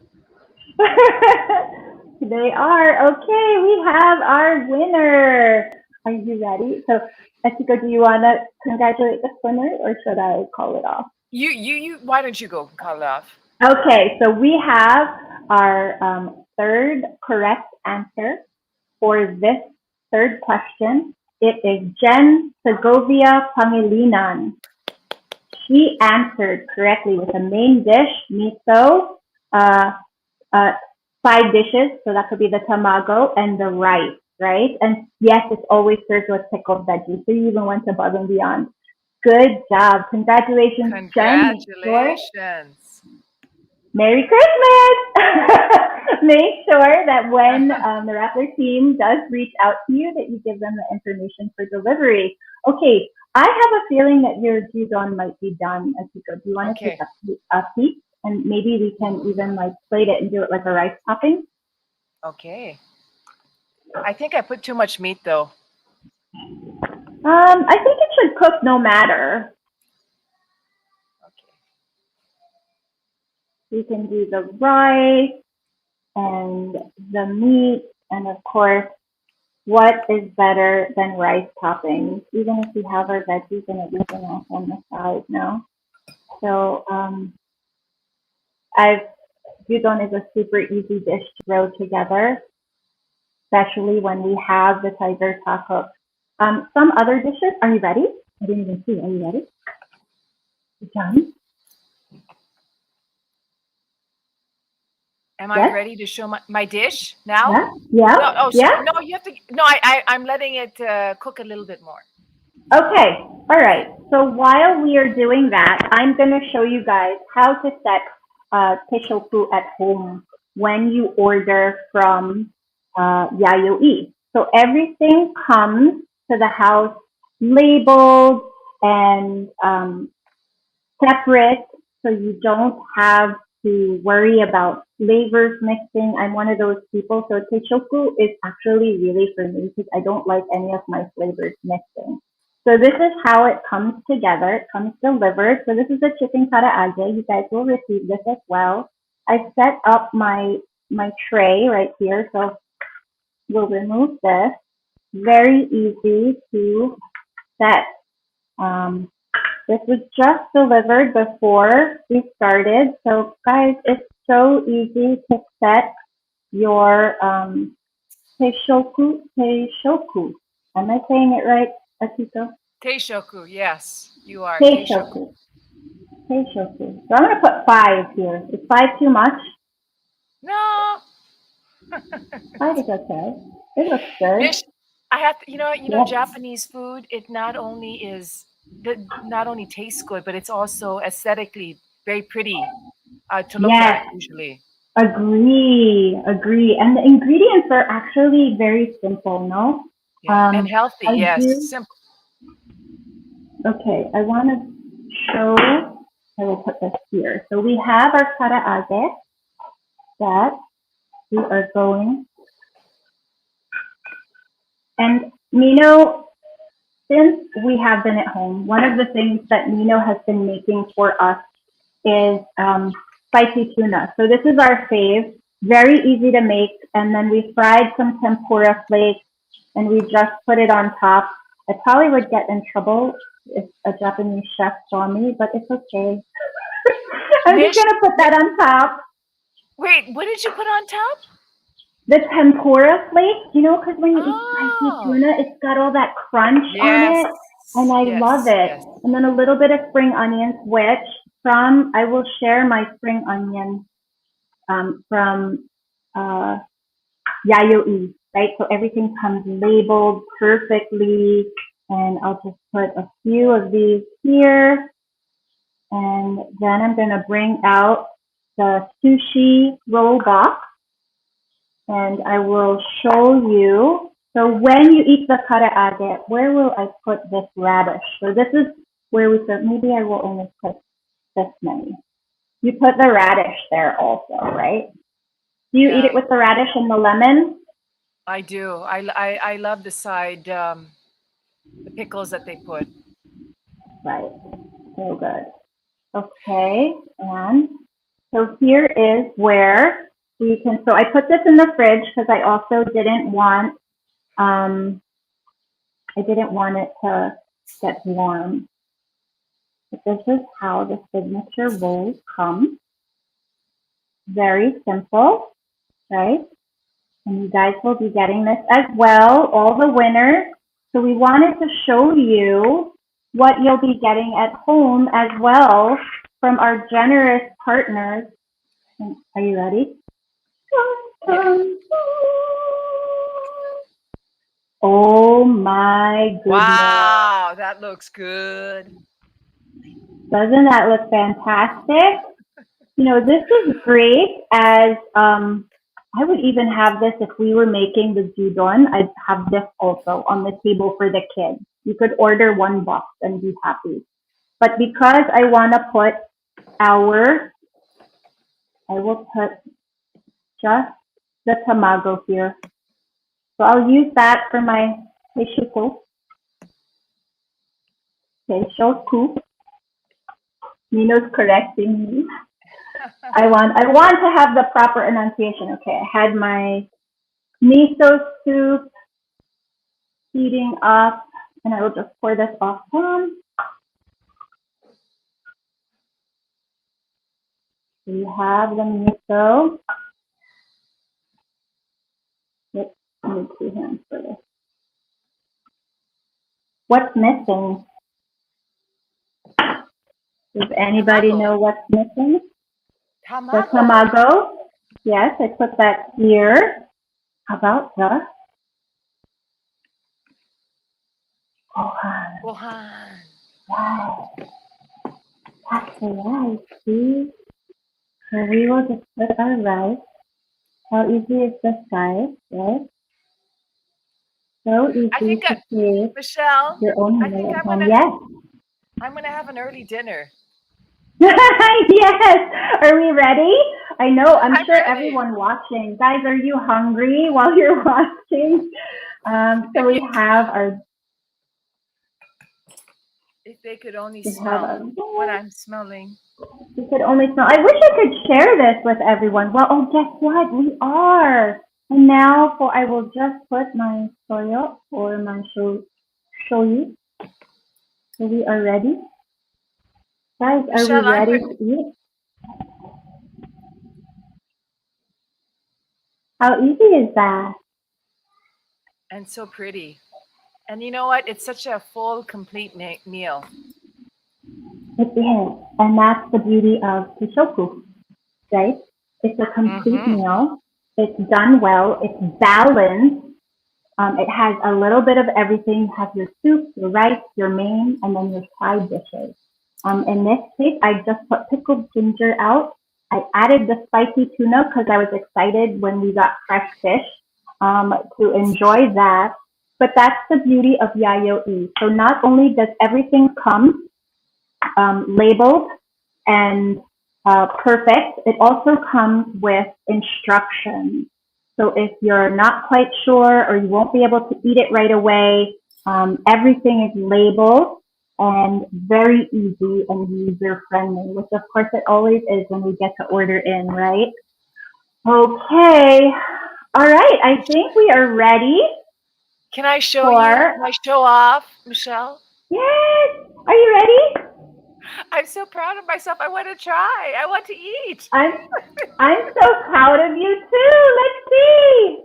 They are. Okay, we have our winner. Are you ready? So, Akiko, do you want to congratulate the winner, or should I call it off? You. Why don't you go call it off? Okay, so we have our third correct answer for this third question. It is Jen Segovia Pangilinan. She answered correctly with a main dish, miso, side dishes. So that could be the tamago and the rice, right? And yes, it's always served with pickled veggies. So you even went above and beyond. Good job. Congratulations, Jen. Make sure Congratulations. Merry Christmas! Make sure that when the Rappler team does reach out to you, that you give them the information for delivery. Okay, I have a feeling that your gyudon might be done, Akiko. Do you want to take Okay. a peek? And maybe we can even like plate it and do it like a rice topping. Okay. I think I put too much meat though. I think it should cook no matter. Okay. We can do the rice and the meat, and of course, what is better than rice toppings? Even if we have our veggies and everything else on the side, no? So, I've gyudon is a super easy dish to throw together, especially when we have the Tiger Tacook. Some other dishes. Are you ready? I didn't even see. Are you ready? You done? Am I Yes. ready to show my dish now? Yeah. Yeah. No, oh, Yeah. no, you have to. No, I'm letting it cook a little bit more. Okay. All right. So while we are doing that, I'm going to show you guys how to set Tishoku at home when you order from Yayoi. So everything comes to the house labeled and separate, so you don't have to worry about flavors mixing. I'm one of those people, so Teishoku is actually really for me because I don't like any of my flavors mixing. So this is how it comes together. It comes delivered. So this is the chicken karaage. You guys will receive this as well. I set up my tray right here. So we'll remove this. Very easy to set. Um, this was just delivered before we started. So guys, it's so easy to set your teishoku. Am I saying it right, Akiko? Teishoku, yes, you are Teishoku. Teishoku. Teishoku. So I'm gonna put 5 here. Is 5 too much? No. 5 is okay. It looks good. Dish. I have to, Yep. Japanese food. It not only tastes good, but it's also aesthetically very pretty to look Yes. at usually. Agree. Agree. And the ingredients are actually very simple, no? Yeah, and healthy. I Yes, do. simple. Okay, I want to show, I will put this here. So we have our karaage that we are going. And Nino, since we have been at home, one of the things that Nino has been making for us is spicy tuna. So this is our fave, very easy to make. And then we fried some tempura flakes and we just put it on top. I probably would get in trouble if a Japanese chef saw me, but it's okay. I'm just Dish. gonna put that on top. Wait, what did you put on top? The tempura flakes, because when you eat spicy Oh, tuna, it's got all that crunch on yes, it, and I love yes, it. yes. And then a little bit of spring onions, which I will share my spring onion from uh, Yayoi, right? So everything comes labeled perfectly, and I'll just put a few of these here, and then I'm gonna bring out the sushi roll box, and I will show you. So when you eat the karaage, where will I put this radish? So this is where we said maybe I will only put this many. You put the radish there also, right? Do you eat Yeah, it with the radish and the lemon? I do. I love the side, the pickles that they put. Right. So good. Okay. And so here is where we can, so I put this in the fridge because um, I didn't want it to get warm. But this is how the signature rolls come. Very simple, right? And you guys will be getting this as well, all the winners. So we wanted to show you what you'll be getting at home as well from our generous partners. Are you ready? Yeah. Oh my goodness. Wow, that looks good. Doesn't that look fantastic? You know, this is great as I would even have this if we were making the judon. I'd have this also on the table for the kids. You could order one box and be happy. But because I want to put I will put just the tamago here. So I'll use that for my Meishuko. Meishuku. Nino's correcting me. I want to have the proper enunciation. Okay, I had my miso soup heating up, and I will just pour this off on. We have the miso. Yep, I need 2 hands for this. What's missing? Does anybody Tamago. know what's missing? The Tamago. tamago. Yes, I put that here. How about the gohan? Gohan. Wow, that's the rice. See? So we will just put our rice. How easy is this, guys? Right? So I easy think to create Michelle, your own I think meal at home. Yes. I'm gonna have an early dinner. Yes. Are we ready? I know. I'm I'm sure ready. everyone watching. Guys, are you hungry while you're watching? So we have our. If they could only We have smell our. what I'm smelling. You could only smell. I wish I could share this with everyone. Well, oh, guess what? We are. And now, I will just put my soya or my shoyu. So we are ready. Guys, are we Michelle, ready to eat? How easy is that? and so pretty. And you know what? It's such a full, complete meal. It is. And that's the beauty of Kishoku, right? It's a complete Mm-hmm. meal. It's done well. It's balanced. It has a little bit of everything. You have your soup, your rice, your main, and then your side dishes. In this case, I just put pickled ginger out. I added the spicy tuna because I was excited when we got fresh fish to enjoy that. But that's the beauty of Yayoi. So not only does everything come labeled and perfect, it also comes with instructions. So if you're not quite sure or you won't be able to eat it right away, everything is labeled and very easy and user friendly, which of course it always is when we get to order in, right? Okay. All right. I think we are ready Can I show you? for. Can I show off, Michelle? Yes. Are you ready? I'm so proud of myself. I want to try. I want to eat. I'm so proud of you too. Let's see.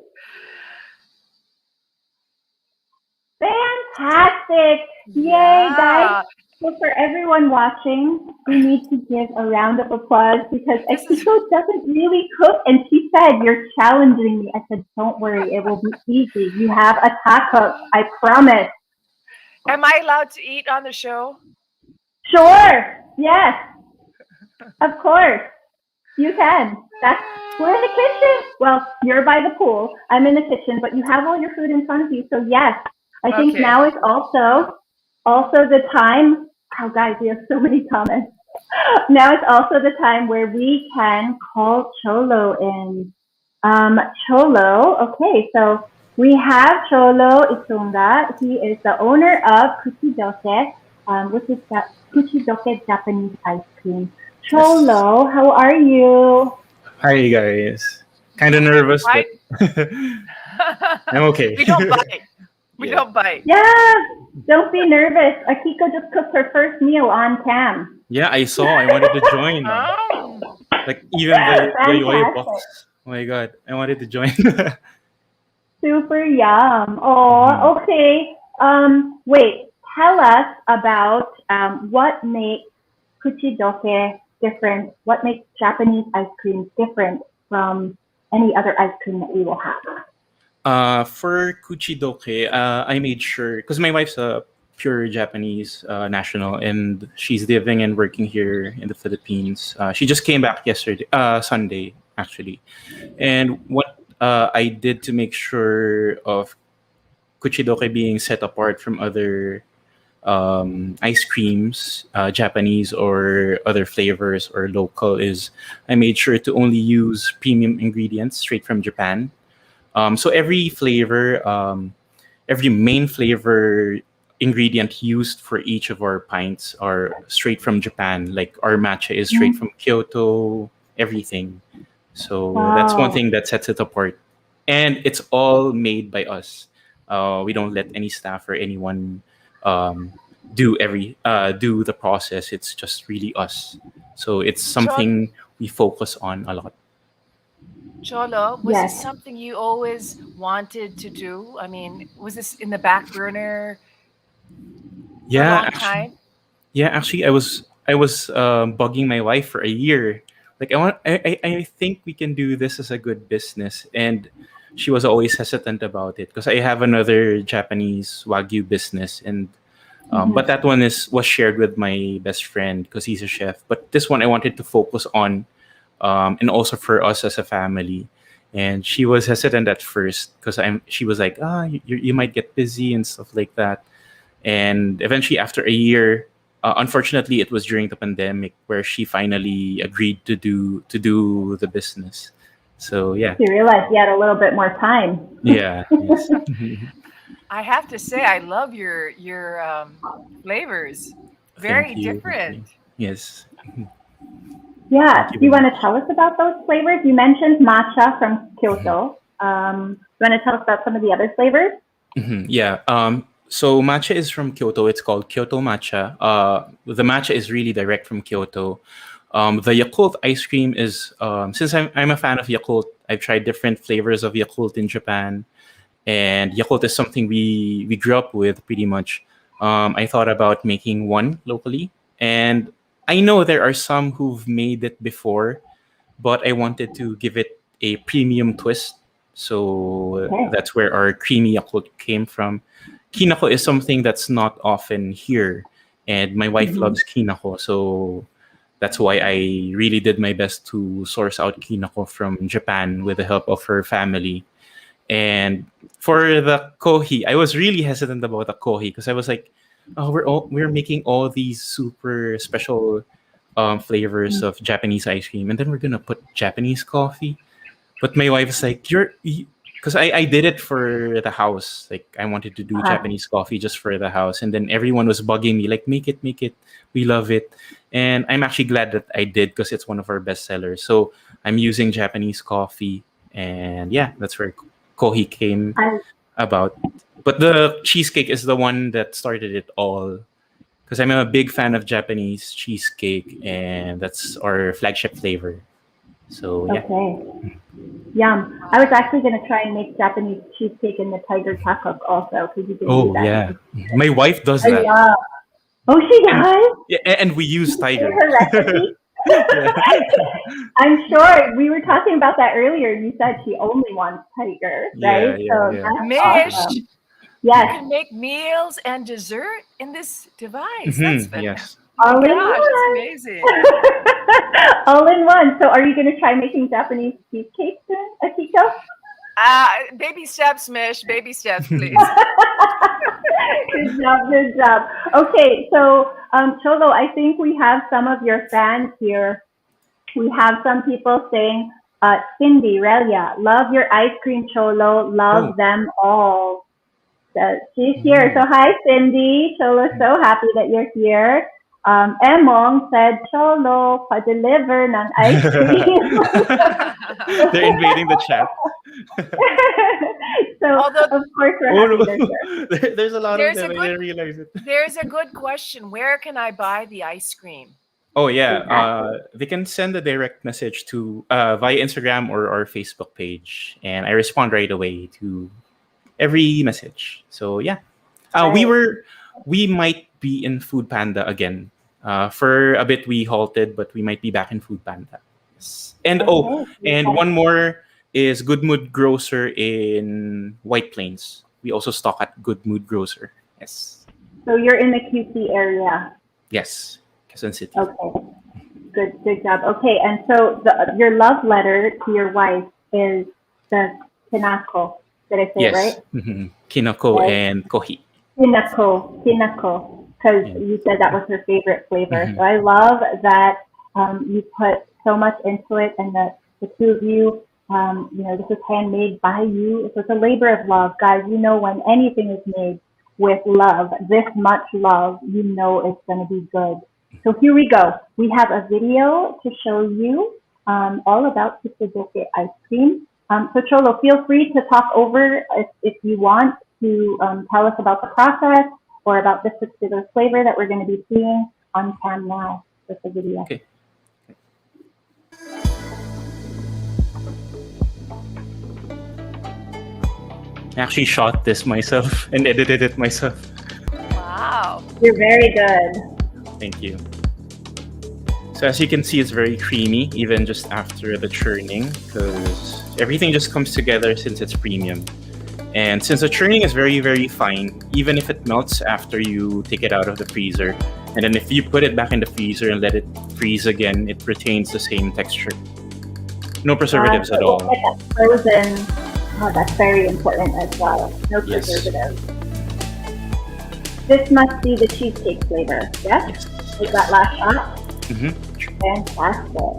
Fantastic. Yay, guys. Yeah. So for everyone watching, we need to give a round of applause because This is Akiko doesn't really cook, and she said, "You're challenging me." I said, "Don't worry, it will be easy. You have a taco, I promise." Am I allowed to eat on the show? Sure. Yes. Of course. You can. We're in the kitchen. Well, you're by the pool. I'm in the kitchen, but you have all your food in front of you. So yes, I think Okay. now is also the time. Oh, guys, we have so many comments. Now is also the time where we can call Cholo in. Cholo. Okay, so we have Cholo Itunga. He is the owner of Kuchidoke, which is Kuchidoke Japanese ice cream. Yes. Cholo, how are you? Hi guys. Kind of nervous, but I'm okay. We don't bite. We Yeah. don't bite. Yeah, don't be nervous. Akiko just cooked her first meal on cam. Yeah, I saw. I wanted to join. Oh. Like even the Yayoi Fantastic. box. Oh my god, I wanted to join. Super yum. Mhm. Oh, okay. Wait, tell us about what makes Kuchidoke different. What makes Japanese ice cream different from any other ice cream that we will have. For Kuchidoke, I made sure because my wife's a pure Japanese national, and she's living and working here in the Philippines. She just came back yesterday, Sunday actually. And what I did to make sure of Kuchidoke being set apart from other ice creams, Japanese or other flavors or local, is I made sure to only use premium ingredients straight from Japan. So every main flavor ingredient used for each of our pints are straight from Japan. Like our matcha is straight Mm. from Kyoto, everything. So that's one Wow. thing that sets it apart. And it's all made by us. We don't let any staff or anyone um, do the process. It's just really us. So it's Chol- something we focus on a lot. Cholo, was this Yes. something you always wanted to do? I mean, was this in the back burner for a Yeah, long actually, time? I was bugging my wife for a year. Like I think we can do this as a good business, and she was always hesitant about it because I have another Japanese wagyu business, and but Hmm. that one was shared with my best friend because he's a chef. But this one I wanted to focus on, and also for us as a family. And she was hesitant at first because she was like, you might get busy and stuff like that. And eventually, after a year, unfortunately, it was during the pandemic where she finally agreed to do the business. So yeah, You realized you had a little bit more time. yeah, yes. I have to say, I love your flavors. Thank Very you, thank different. you. Yes, Yeah. thank you Do you very want to much. tell us about those flavors? You mentioned matcha from Kyoto. You want to tell us about some of the other flavors? Yeah. So matcha is from Kyoto. It's called Kyoto matcha. The matcha is really direct from Kyoto. The Yakult ice cream is since I'm a fan of Yakult. I've tried different flavors of Yakult in Japan, and Yakult is something we grew up with pretty much. I thought about making one locally, and I know there are some who've made it before, but I wanted to give it a premium twist. So Okay. that's where our creamy Yakult came from. Kinako is something that's not often here, and my wife Hmm. loves kinako, so that's why I really did my best to source out kinako from Japan with the help of her family. And for the kohi, I was really hesitant about the kohi because I was like, oh, we're making all these super special flavors of Japanese ice cream, and then we're gonna put Japanese coffee. But my wife's like, because I did it for the house. Like I wanted to do Uh-huh. Japanese coffee just for the house, and then everyone was bugging me like, make it, we love it. And I'm actually glad that I did because it's one of our best sellers. So I'm using Japanese coffee, and yeah, that's where kohi came I, about. But the cheesecake is the one that started it all because I'm a big fan of Japanese cheesecake, and that's our flagship flavor. So yeah. okay. Yum. I was actually going to try and make Japanese cheesecake in the Tiger Tacook also because you can do Oh that. yeah, my wife does I that. love. Oh, she does? Yeah, and we use Share Tiger. her recipe? Yeah, I'm sure we were talking about that earlier. You said she only wants tiger, yeah, right? yeah, So yeah. that's Mish, awesome. you Yes, can make meals and dessert in this device. That's fantastic. Yes. My all in gosh, that's one. amazing. All in one. So are you going to try making Japanese cheesecake soon, Akiko? Baby steps, Mish. Baby steps, please. Good job, good job. Okay, so Cholo, I think we have some of your fans here. We have some people saying, Cindy, Relia, love your ice cream, Cholo, Oh. love them all. So she's here. So Mm. hi, Cindy. Cholo's so happy that you're here. Emong said, Cholo, pa-deliver ng ice cream. They're invading the chat. So, Although of course, we're Oh happy no, they're here. there's a lot of there's them. a I good didn't realize it. there's a good question. Where can I buy the ice cream? Oh yeah, Exactly. they can send a direct message to via Instagram or our Facebook page, and I respond right away to every message. So yeah, we Right. were we might be in Food Panda again. For a bit we halted, but we might be back in Food Panda. Yes. And Okay. and one more is Good Mood Grocer in White Plains. We also stock at Good Mood Grocer. Yes. So you're in the QC area. Yes. Quezon City. Okay. Good job. Okay, and so your love letter to your wife is the kinako. Did I say it right? Yes. Kinako Right. and kohi. Kinako, because Yeah. you said that was her favorite flavor. Mhm. So I love that you put so much into it, and that the two of you, this is handmade by you. So it's a labor of love, guys. You know, when anything is made with love, this much love, you know it's going to be good. So here we go. We have a video to show you all about Kuchidoke ice cream. So Cholo, feel free to talk over if you want to tell us about the process or about this particular flavor that we're going to be seeing on cam now with the video. Okay. I actually shot this myself and edited it myself. Wow. You're very good. Thank you. So as you can see, it's very creamy even just after the churning because everything just comes together since it's premium. And since the churning is very, very fine, even if it melts after you take it out of the freezer, and then if you put it back in the freezer and let it freeze again, it retains the same texture. No preservatives at all. That's frozen. Oh, that's very important as well. No Yes. preservatives. This must be the cheesecake flavor, yes? Yes. Take that last shot. Mm-hmm. Fantastic.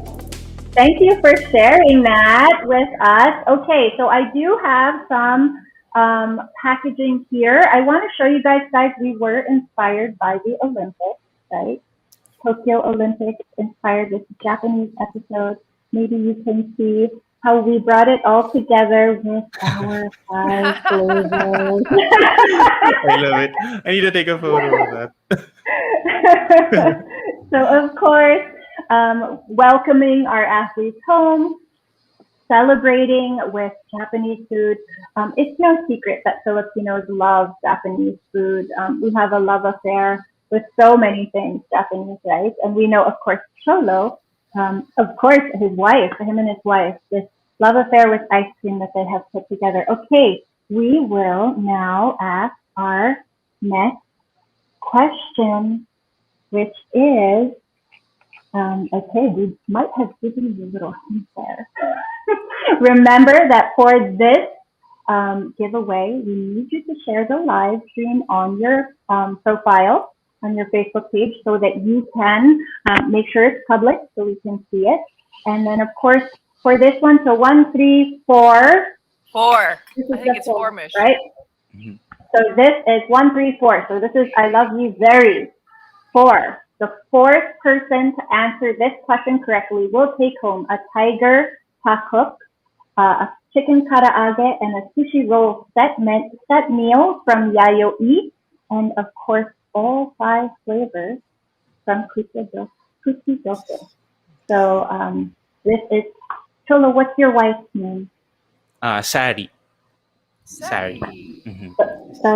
Thank you for sharing that with us. Okay, so I do have some packaging here. I want to show you guys, we were inspired by the Olympics, right? Tokyo Olympics inspired this Japanese episode. Maybe you can see how we brought it all together with our 5 flavors. I love it. I need to take a photo of that. So, of course, welcoming our athletes home, celebrating with Japanese food. It's no secret that Filipinos love Japanese food. We have a love affair with so many things Japanese, right? And we know, of course, Cholo, of course, him and his wife, this love affair with ice cream that they have put together. Okay, we will now ask our next question, which is, okay, we might have given you a little hint there. Remember that for this giveaway, we need you to share the live stream on your profile, on your Facebook page, so that you can make sure it's public so we can see it. And then, of course, for this one, so 1, 3, 4. 4. This is I think it's the 4, Mish. right? Mhm. So this is 1, 3, 4. So this is I love you very. 4. The fourth person to answer this question correctly will take home a Tiger Tacook, a Chicken Karaage, and a Sushi Roll set meal from Yayoi, and of course all 5 flavors from Kuchidoke. So this is Cholo. What's your wife's name? Sari. Sari. Mhm. So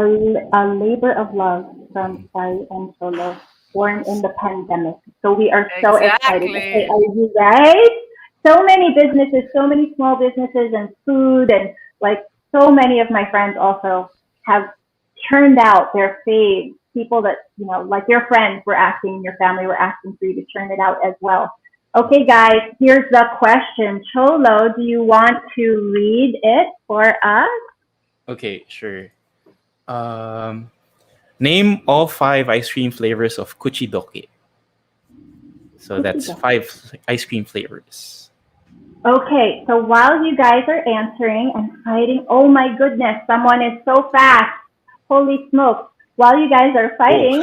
a labor of love from Sari and Cholo, born in the pandemic. So we are so excited. Okay, are you right? So many businesses, so many small businesses and food, and like so many of my friends also have churned out their faves. People that, like your friends were asking, your family were asking for you to churn it out as well. Okay, guys, here's the question. Cholo, do you want to read it for us? Okay, sure. Name all 5 ice cream flavors of Kuchidoke. So that's 5 ice cream flavors. Okay, so while you guys are answering and fighting, oh my goodness, someone is so fast. Holy smokes. While you guys are fighting,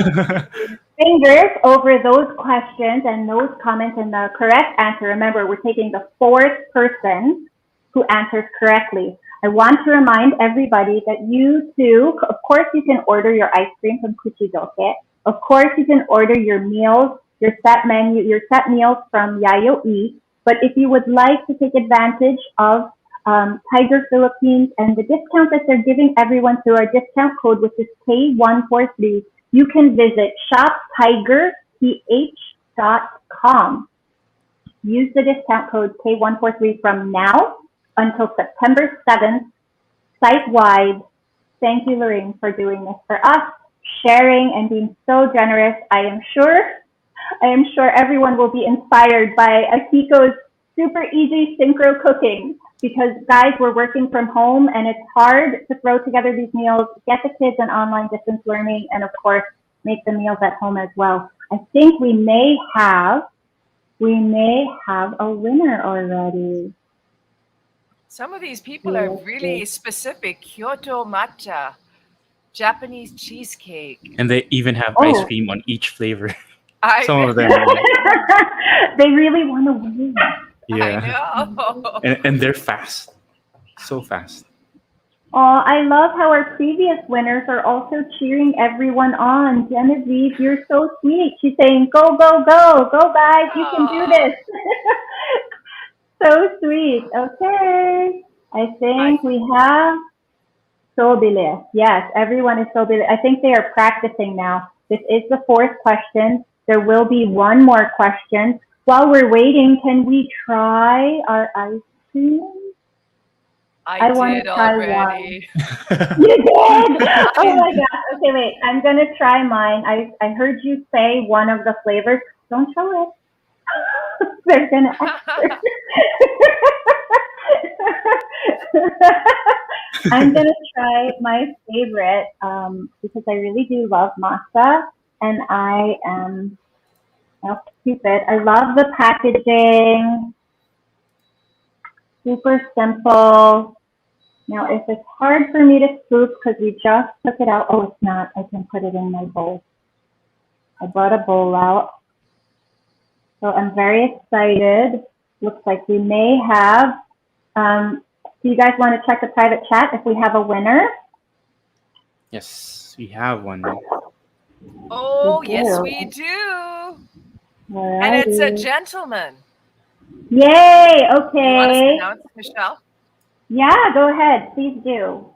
fingers over those questions and those comments and the correct answer. Remember, we're taking the 4th person who answers correctly. I want to remind everybody that you too, of course, you can order your ice cream from Kuchidoke. Of course, you can order your meals, your set meals from Yayoi. But if you would like to take advantage of Tiger Philippines and the discount that they're giving everyone through our discount code, which is K143, you can visit shoptigerph.com. Use the discount code K143 from now until September 7th, site-wide. Thank you, Lorraine, for doing this for us, sharing and being so generous. I am sure everyone will be inspired by Akiko's super easy synchro cooking because guys, we're working from home and it's hard to throw together these meals, get the kids in online distance learning, and of course, make the meals at home as well. I think we may have a winner already. Some of these people are really specific. Kyoto matcha, Japanese cheesecake. And they even have ice cream on each flavor. Some of them. They really want to win. Yeah. I know. And they're fast. So fast. Oh, I love how our previous winners are also cheering everyone on. Genevieve, you're so sweet. She's saying, go, go, go. Go, guys. You can do this. So sweet. Okay. I think we have Sobilis. Yes, everyone is Sobilis. I think they are practicing now. This is the fourth question. There will be one more question. While we're waiting, can we try our ice cream? I want to did try already. one. You did? Oh my god. Okay, wait. I'm going to try mine. I heard you say one of the flavors. Don't show it. They're going to answer. I'm going to try my favorite because I really do love matcha. And I am stupid. I love the packaging. Super simple. Now, if it's hard for me to scoop because we just took it out, oh, it's not. I can put it in my bowl. I brought a bowl out. So I'm very excited. Looks like we may have. Do you guys want to check the private chat if we have a winner? Yes, we have one. Oh, yes, we do. Alrighty. And it's a gentleman. Yay! You want us to Okay. announce, Michelle? Yeah, go ahead. Please do.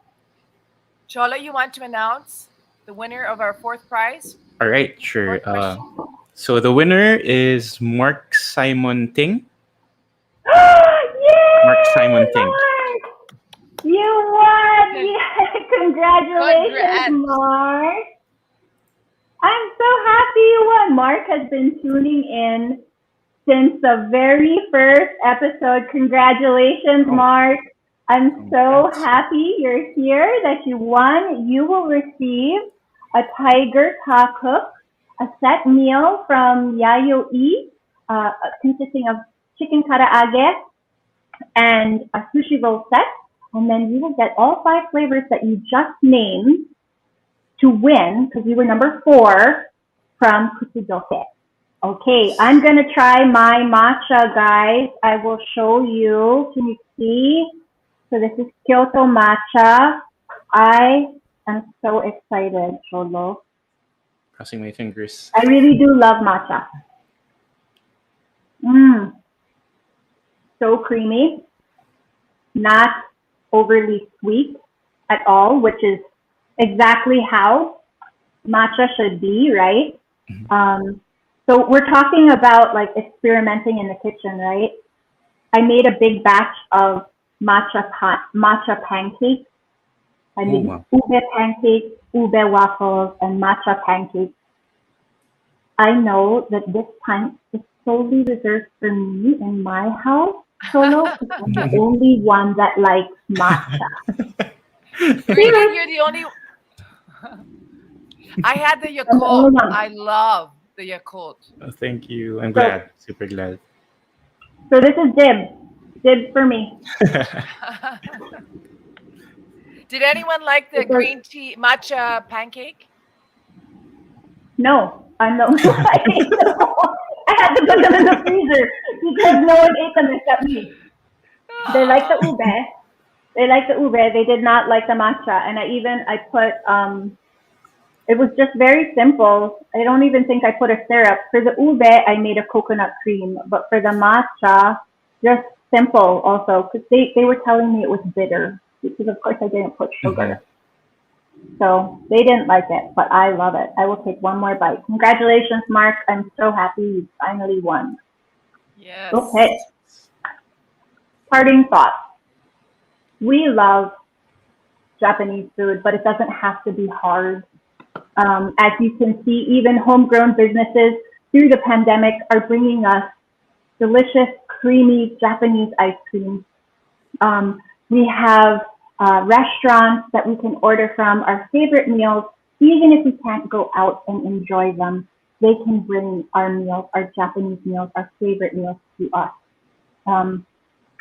Chola, you want to announce the winner of our fourth prize? All right, sure. Fourth question? So the winner is Mark Simon Ting. Yay! Mark Simon Ting. Mark! You won! Yay! Congratulations, Congrats. Mark! I'm so happy you won. Mark has been tuning in since the very first episode. Congratulations, Mark. I'm so happy you're here, that you won. You will receive a Tiger Tacook, a set meal from Yayoi, consisting of Chicken Karaage and a sushi roll set. And then you will get all 5 flavors that you just named to win, because you were number 4, from Kuchidoke. Okay, I'm going to try my matcha, guys. I will show you. Can you see? So this is Kyoto matcha. I am so excited, Cholo. Crossing my fingers. I really do love matcha. So creamy. Not overly sweet at all, which is exactly how matcha should be, right? So we're talking about like experimenting in the kitchen, right? I made a big batch of matcha pancakes. I made ube pancakes, ube waffles, and matcha pancakes. I know that this time is solely reserved for me in my house, Solo, because I'm the only one that likes matcha. Really? You're the only... I had the Yakult. I love the Yakult. Oh, thank you. I'm glad. Super glad. So this is dibs. Dibs for me. Did anyone like the green tea matcha pancake? No, I'm the only one. I had to put them in the freezer because no one ate them except me. They like the ube. They did not like the matcha. And I put, it was just very simple. I don't even think I put a syrup. For the ube, I made a coconut cream. But for the matcha, just simple also. Because they were telling me it was bitter. Because of course I didn't put sugar. So they didn't like it, but I love it. I will take one more bite. Congratulations, Mark. I'm so happy you finally won. Yes. Okay. Parting thoughts. we love Japanese food, but it doesn't have to be hard. As you can see, even homegrown businesses through the pandemic are bringing us delicious, creamy Japanese ice cream. We have restaurants that we can order from our favorite meals, even if we can't go out and enjoy them. They can bring our meals, our Japanese meals, our favorite meals to us. Um,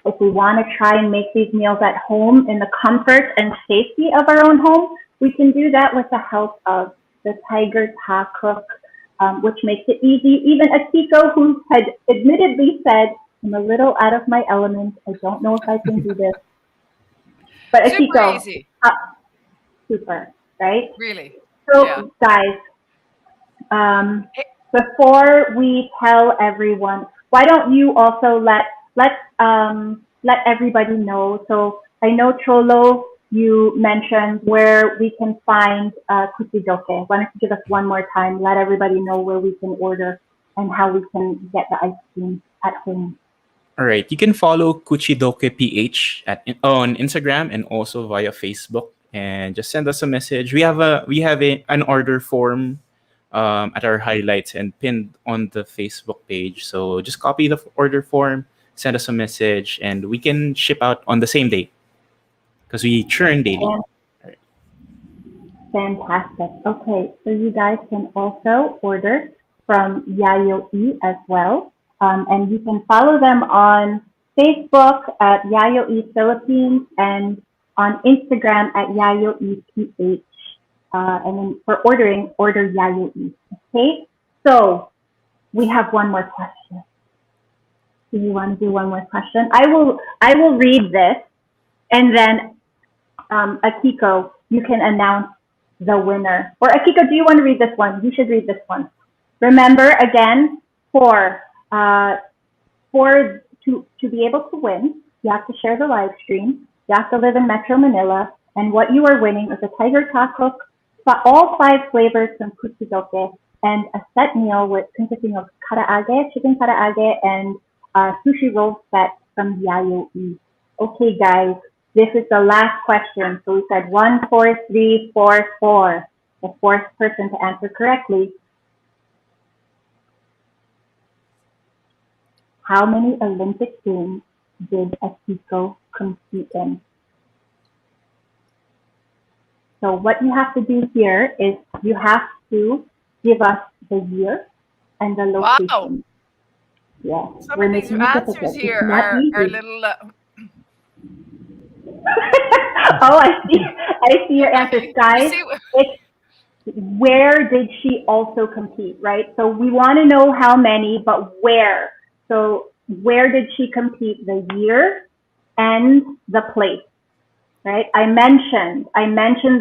if we want to try and make these meals at home in the comfort and safety of our own home, we can do that with the help of the Tiger Tacook, which makes it easy. Even Akiko, who had admittedly said, I'm a little out of my element. I don't know if I can do this. But Super Akiko, easy. super, right? Really. So, Yeah. guys, Hey, before we tell everyone, why don't you also let everybody know? So I know Cholo, you mentioned where we can find Kuchidoke. Why don't you give us one more time? Let everybody know where we can order and how we can get the ice cream at home. All right, you can follow Kuchidoke PH on Instagram and also via Facebook, and just send us a message. We have an order form at our highlights and pinned on the Facebook page. So just copy the order form, send us a message, and we can ship out on the same day because we churn daily. Fantastic. Okay, so you guys can also order from Yayoi as well. And you can follow them on Facebook at Yayoi Philippines and on Instagram at Yayoi PH. And then for ordering, order Yayoi. Okay, so we have one more question. Do you want to do one more question? I will read this, and then Akiko, you can announce the winner. Or Akiko, do you want to read this one? You should read this one. Remember again, for to be able to win, you have to share the live stream. You have to live in Metro Manila, and what you are winning is a Tiger Tacook, all 5 flavors from Kuchidoke, and a set meal with consisting of karaage, chicken karaage, and sushi roll set from Yayoi. Okay, guys, this is the last question. So we said 14344. The fourth person to answer correctly. How many Olympic Games did Akiko compete in? So what you have to do here is you have to give us the year and the wow. location. Yes, Some we're of these making it answers difficult. here It's not are easy. little. Oh, I see your answers, You guys. see, It's where did she also compete, right? So we want to know how many, but where. So where did she compete? The year and the place, right? I mentioned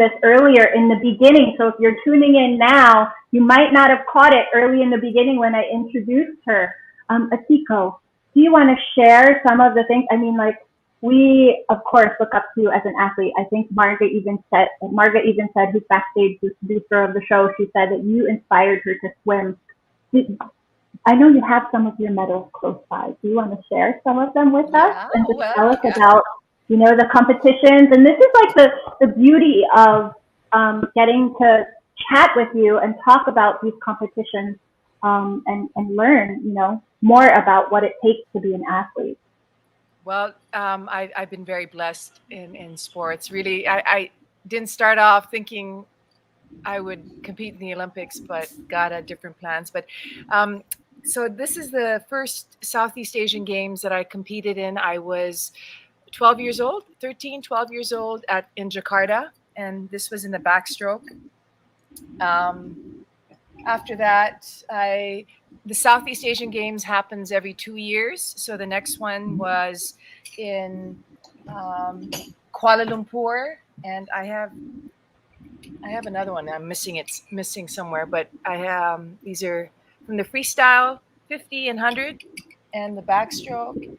this earlier in the beginning. So if you're tuning in now, you might not have caught it early in the beginning when I introduced her. Akiko, do you want to share some of the things? I mean, like, we of course look up to you as an athlete. I think Margaret even said, who's backstage, who's producer of the show, she said that you inspired her to swim. I know you have some of your medals close by. Do you want to share some of them with us yeah, and just tell well, us yeah. about, the competitions? And this is like the beauty of getting to chat with you and talk about these competitions, and learn, more about what it takes to be an athlete. Well, I've been very blessed in sports. Really, I didn't start off thinking I would compete in the Olympics, but God had different plans. But so this is the first Southeast Asian Games that I competed in. I was 12 years old, 13, 12 years old in Jakarta, and this was in the backstroke. After that, the Southeast Asian Games happens every 2 years. So the next one was in Kuala Lumpur, and I have another one. I'm missing it's missing somewhere, but I have these are from the freestyle 50 and 100 and the backstroke.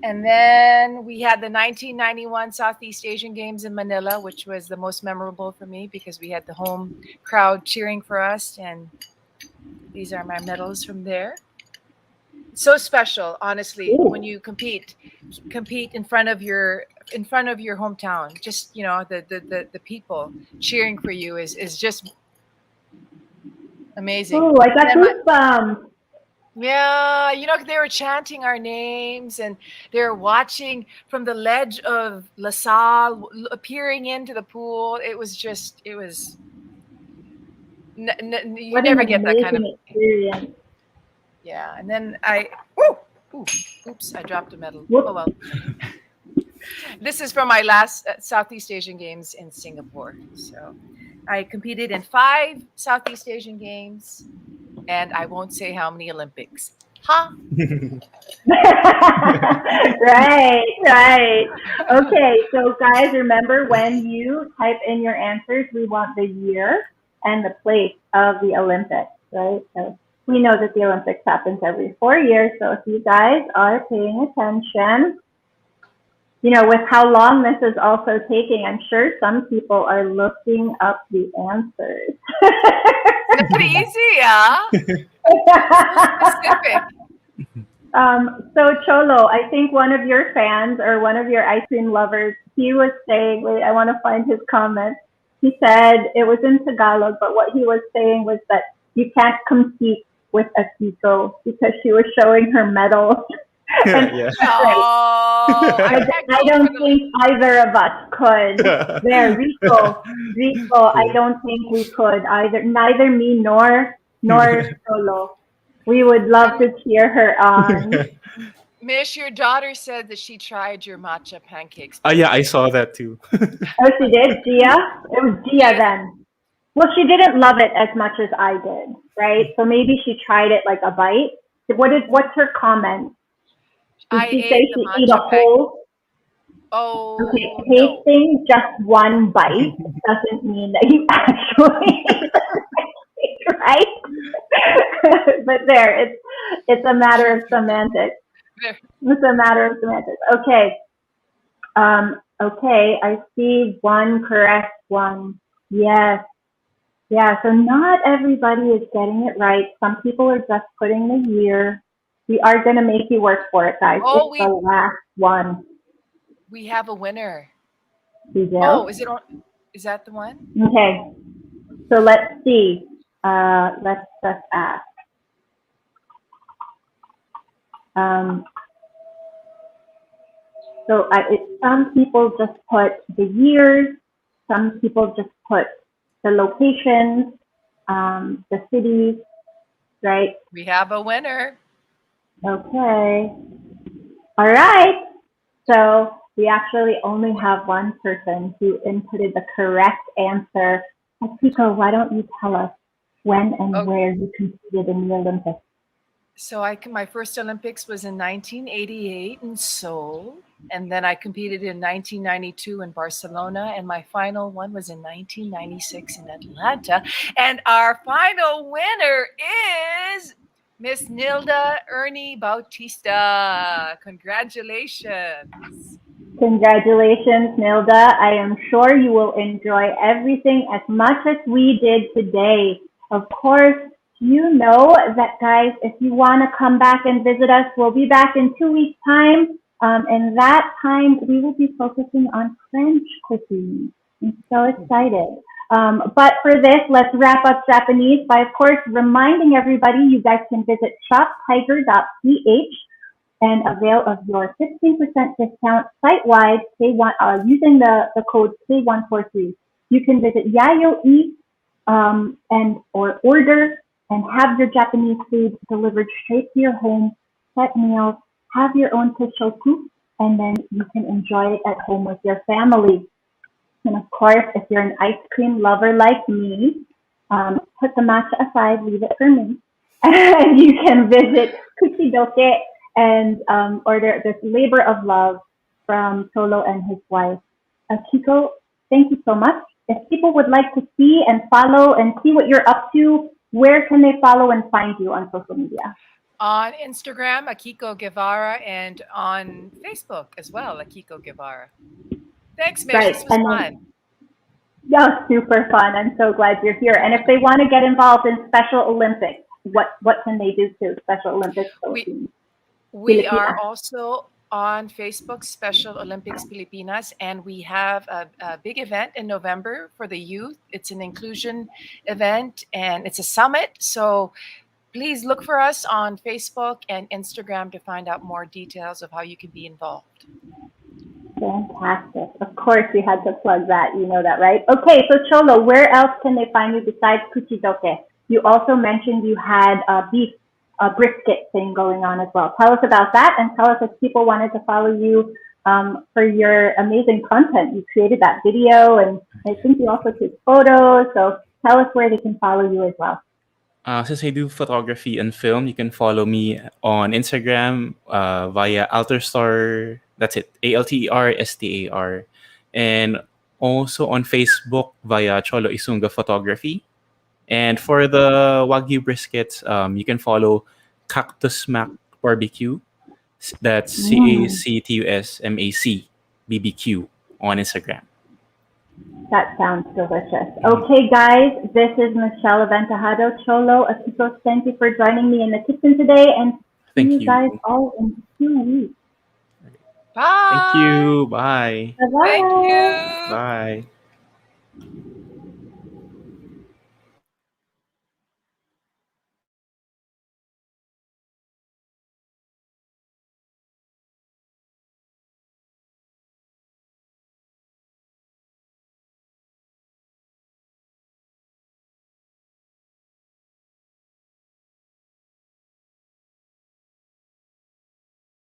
And then we had the 1991 Southeast Asian Games in Manila, which was the most memorable for me because we had the home crowd cheering for us. And these are my medals from there. So special, honestly, Ooh. when you compete in front of your in front of your hometown. Just the people cheering for you is just amazing. Oh, I got And then goosebumps. yeah, they were chanting our names and they were watching from the ledge of La Salle, peering into the pool. It was you What an never get that kind of, amazing experience. yeah. And then oops, I dropped a medal. Whoops. Oh well. This is from my last Southeast Asian Games in Singapore. So I competed in 5 Southeast Asian Games, and I won't say how many Olympics. Huh? Right. Okay, so guys, remember when you type in your answers, we want the year and the place of the Olympics, right? So we know that the Olympics happens every 4 years, so if you guys are paying attention, with how long this is also taking, I'm sure some people are looking up the answers. Not easy, yeah? So specific. So Cholo, I think one of your fans or one of your ice cream lovers, he was saying, wait, I want to find his comment. He said it was in Tagalog, but what he was saying was that you can't compete with Akiko because she was showing her medals. Yeah. Oh, I don't think either of us could. There, Rico, I don't think we could either. Neither me nor Cholo. We would love to cheer her on. Mish, your daughter said that she tried your matcha pancakes. Yeah, I saw that too. Oh, she did? Gia? It was Gia then. Well, she didn't love it as much as I did, right? So maybe she tried it like a bite. What's her comment? Did she say she ate a whole? Oh, okay, tasting just one bite doesn't mean that you actually right? But there, it's a matter of semantics. It's a matter of semantics. Okay. Okay, I see one correct one. Yes. Yeah, so not everybody is getting it right. Some people are just putting the year. We are going to make you work for it, guys. It's the last one. We have a winner. We do? Oh, is that the one? Okay. So let's see. Let's just ask. So some people just put the years. Some people just put the locations, the cities, right? We have a winner. Okay. All right. So we actually only have one person who inputted the correct answer. Akiko, why don't you tell us when and where you competed in the Olympics? So my first Olympics was in 1988 in Seoul, and then I competed in 1992 in Barcelona, and my final one was in 1996 in Atlanta. And our final winner is Miss Nilda Ernie Bautista. Congratulations. Congratulations, Nilda. I am sure you will enjoy everything as much as we did today. Of course, you know that, guys, if you want to come back and visit us, we'll be back in 2 weeks' time. And that time, we will be focusing on French cuisine. I'm so excited. But for this, let's wrap up Japanese by, of course, reminding everybody you guys can visit shoptiger.ph and avail of your 15% discount site-wide using the code K143. You can visit Yayoi or order and have your Japanese food delivered straight to your home, set meals, have your own pishoku, and then you can enjoy it at home with your family. And of course, if you're an ice cream lover like me, put the matcha aside, leave it for me. And you can visit Kuchidoke and order this labor of love from Solo and his wife. Kiko, thank you so much. If people would like to see and follow and see what you're up to, where can they follow and find you on social media? On Instagram, Akiko Guevara, and on Facebook as well, Akiko Guevara. Thanks, Mish. This was fun. Yeah, super fun. I'm so glad you're here. And if they want to get involved in Special Olympics, what can they do to Special Olympics? We are also on Facebook, Special Olympics Pilipinas, and we have a big event in November for the youth. It's an inclusion event and it's a summit. So please look for us on Facebook and Instagram to find out more details of how you can be involved. Fantastic. Of course, we had to plug that. You know that, right? Okay, so Cholo, where else can they find you besides Kuchidoke? You also mentioned you had a beef, a brisket thing going on as well. Tell us about that, and tell us if people wanted to follow you for your amazing content. You created that video, and I think you also take photos. So tell us where they can follow you as well. Since I do photography and film, you can follow me on Instagram via Alterstar. That's it, ALTERSTAR, and also on Facebook via Cholo Isunga Photography. And for the Wagyu briskets, you can follow Cactus Mac Barbecue. That's Mm, CACTUSMAC BBQ on Instagram. that sounds delicious. Mhm. Okay, guys, this is Michelle Aventajado Cholo. Akitos, thank you for joining me in the kitchen today, and see Thank you guys you. all in 2 weeks. Thank Bye. you. Bye. Bye Thank bye. you. Bye.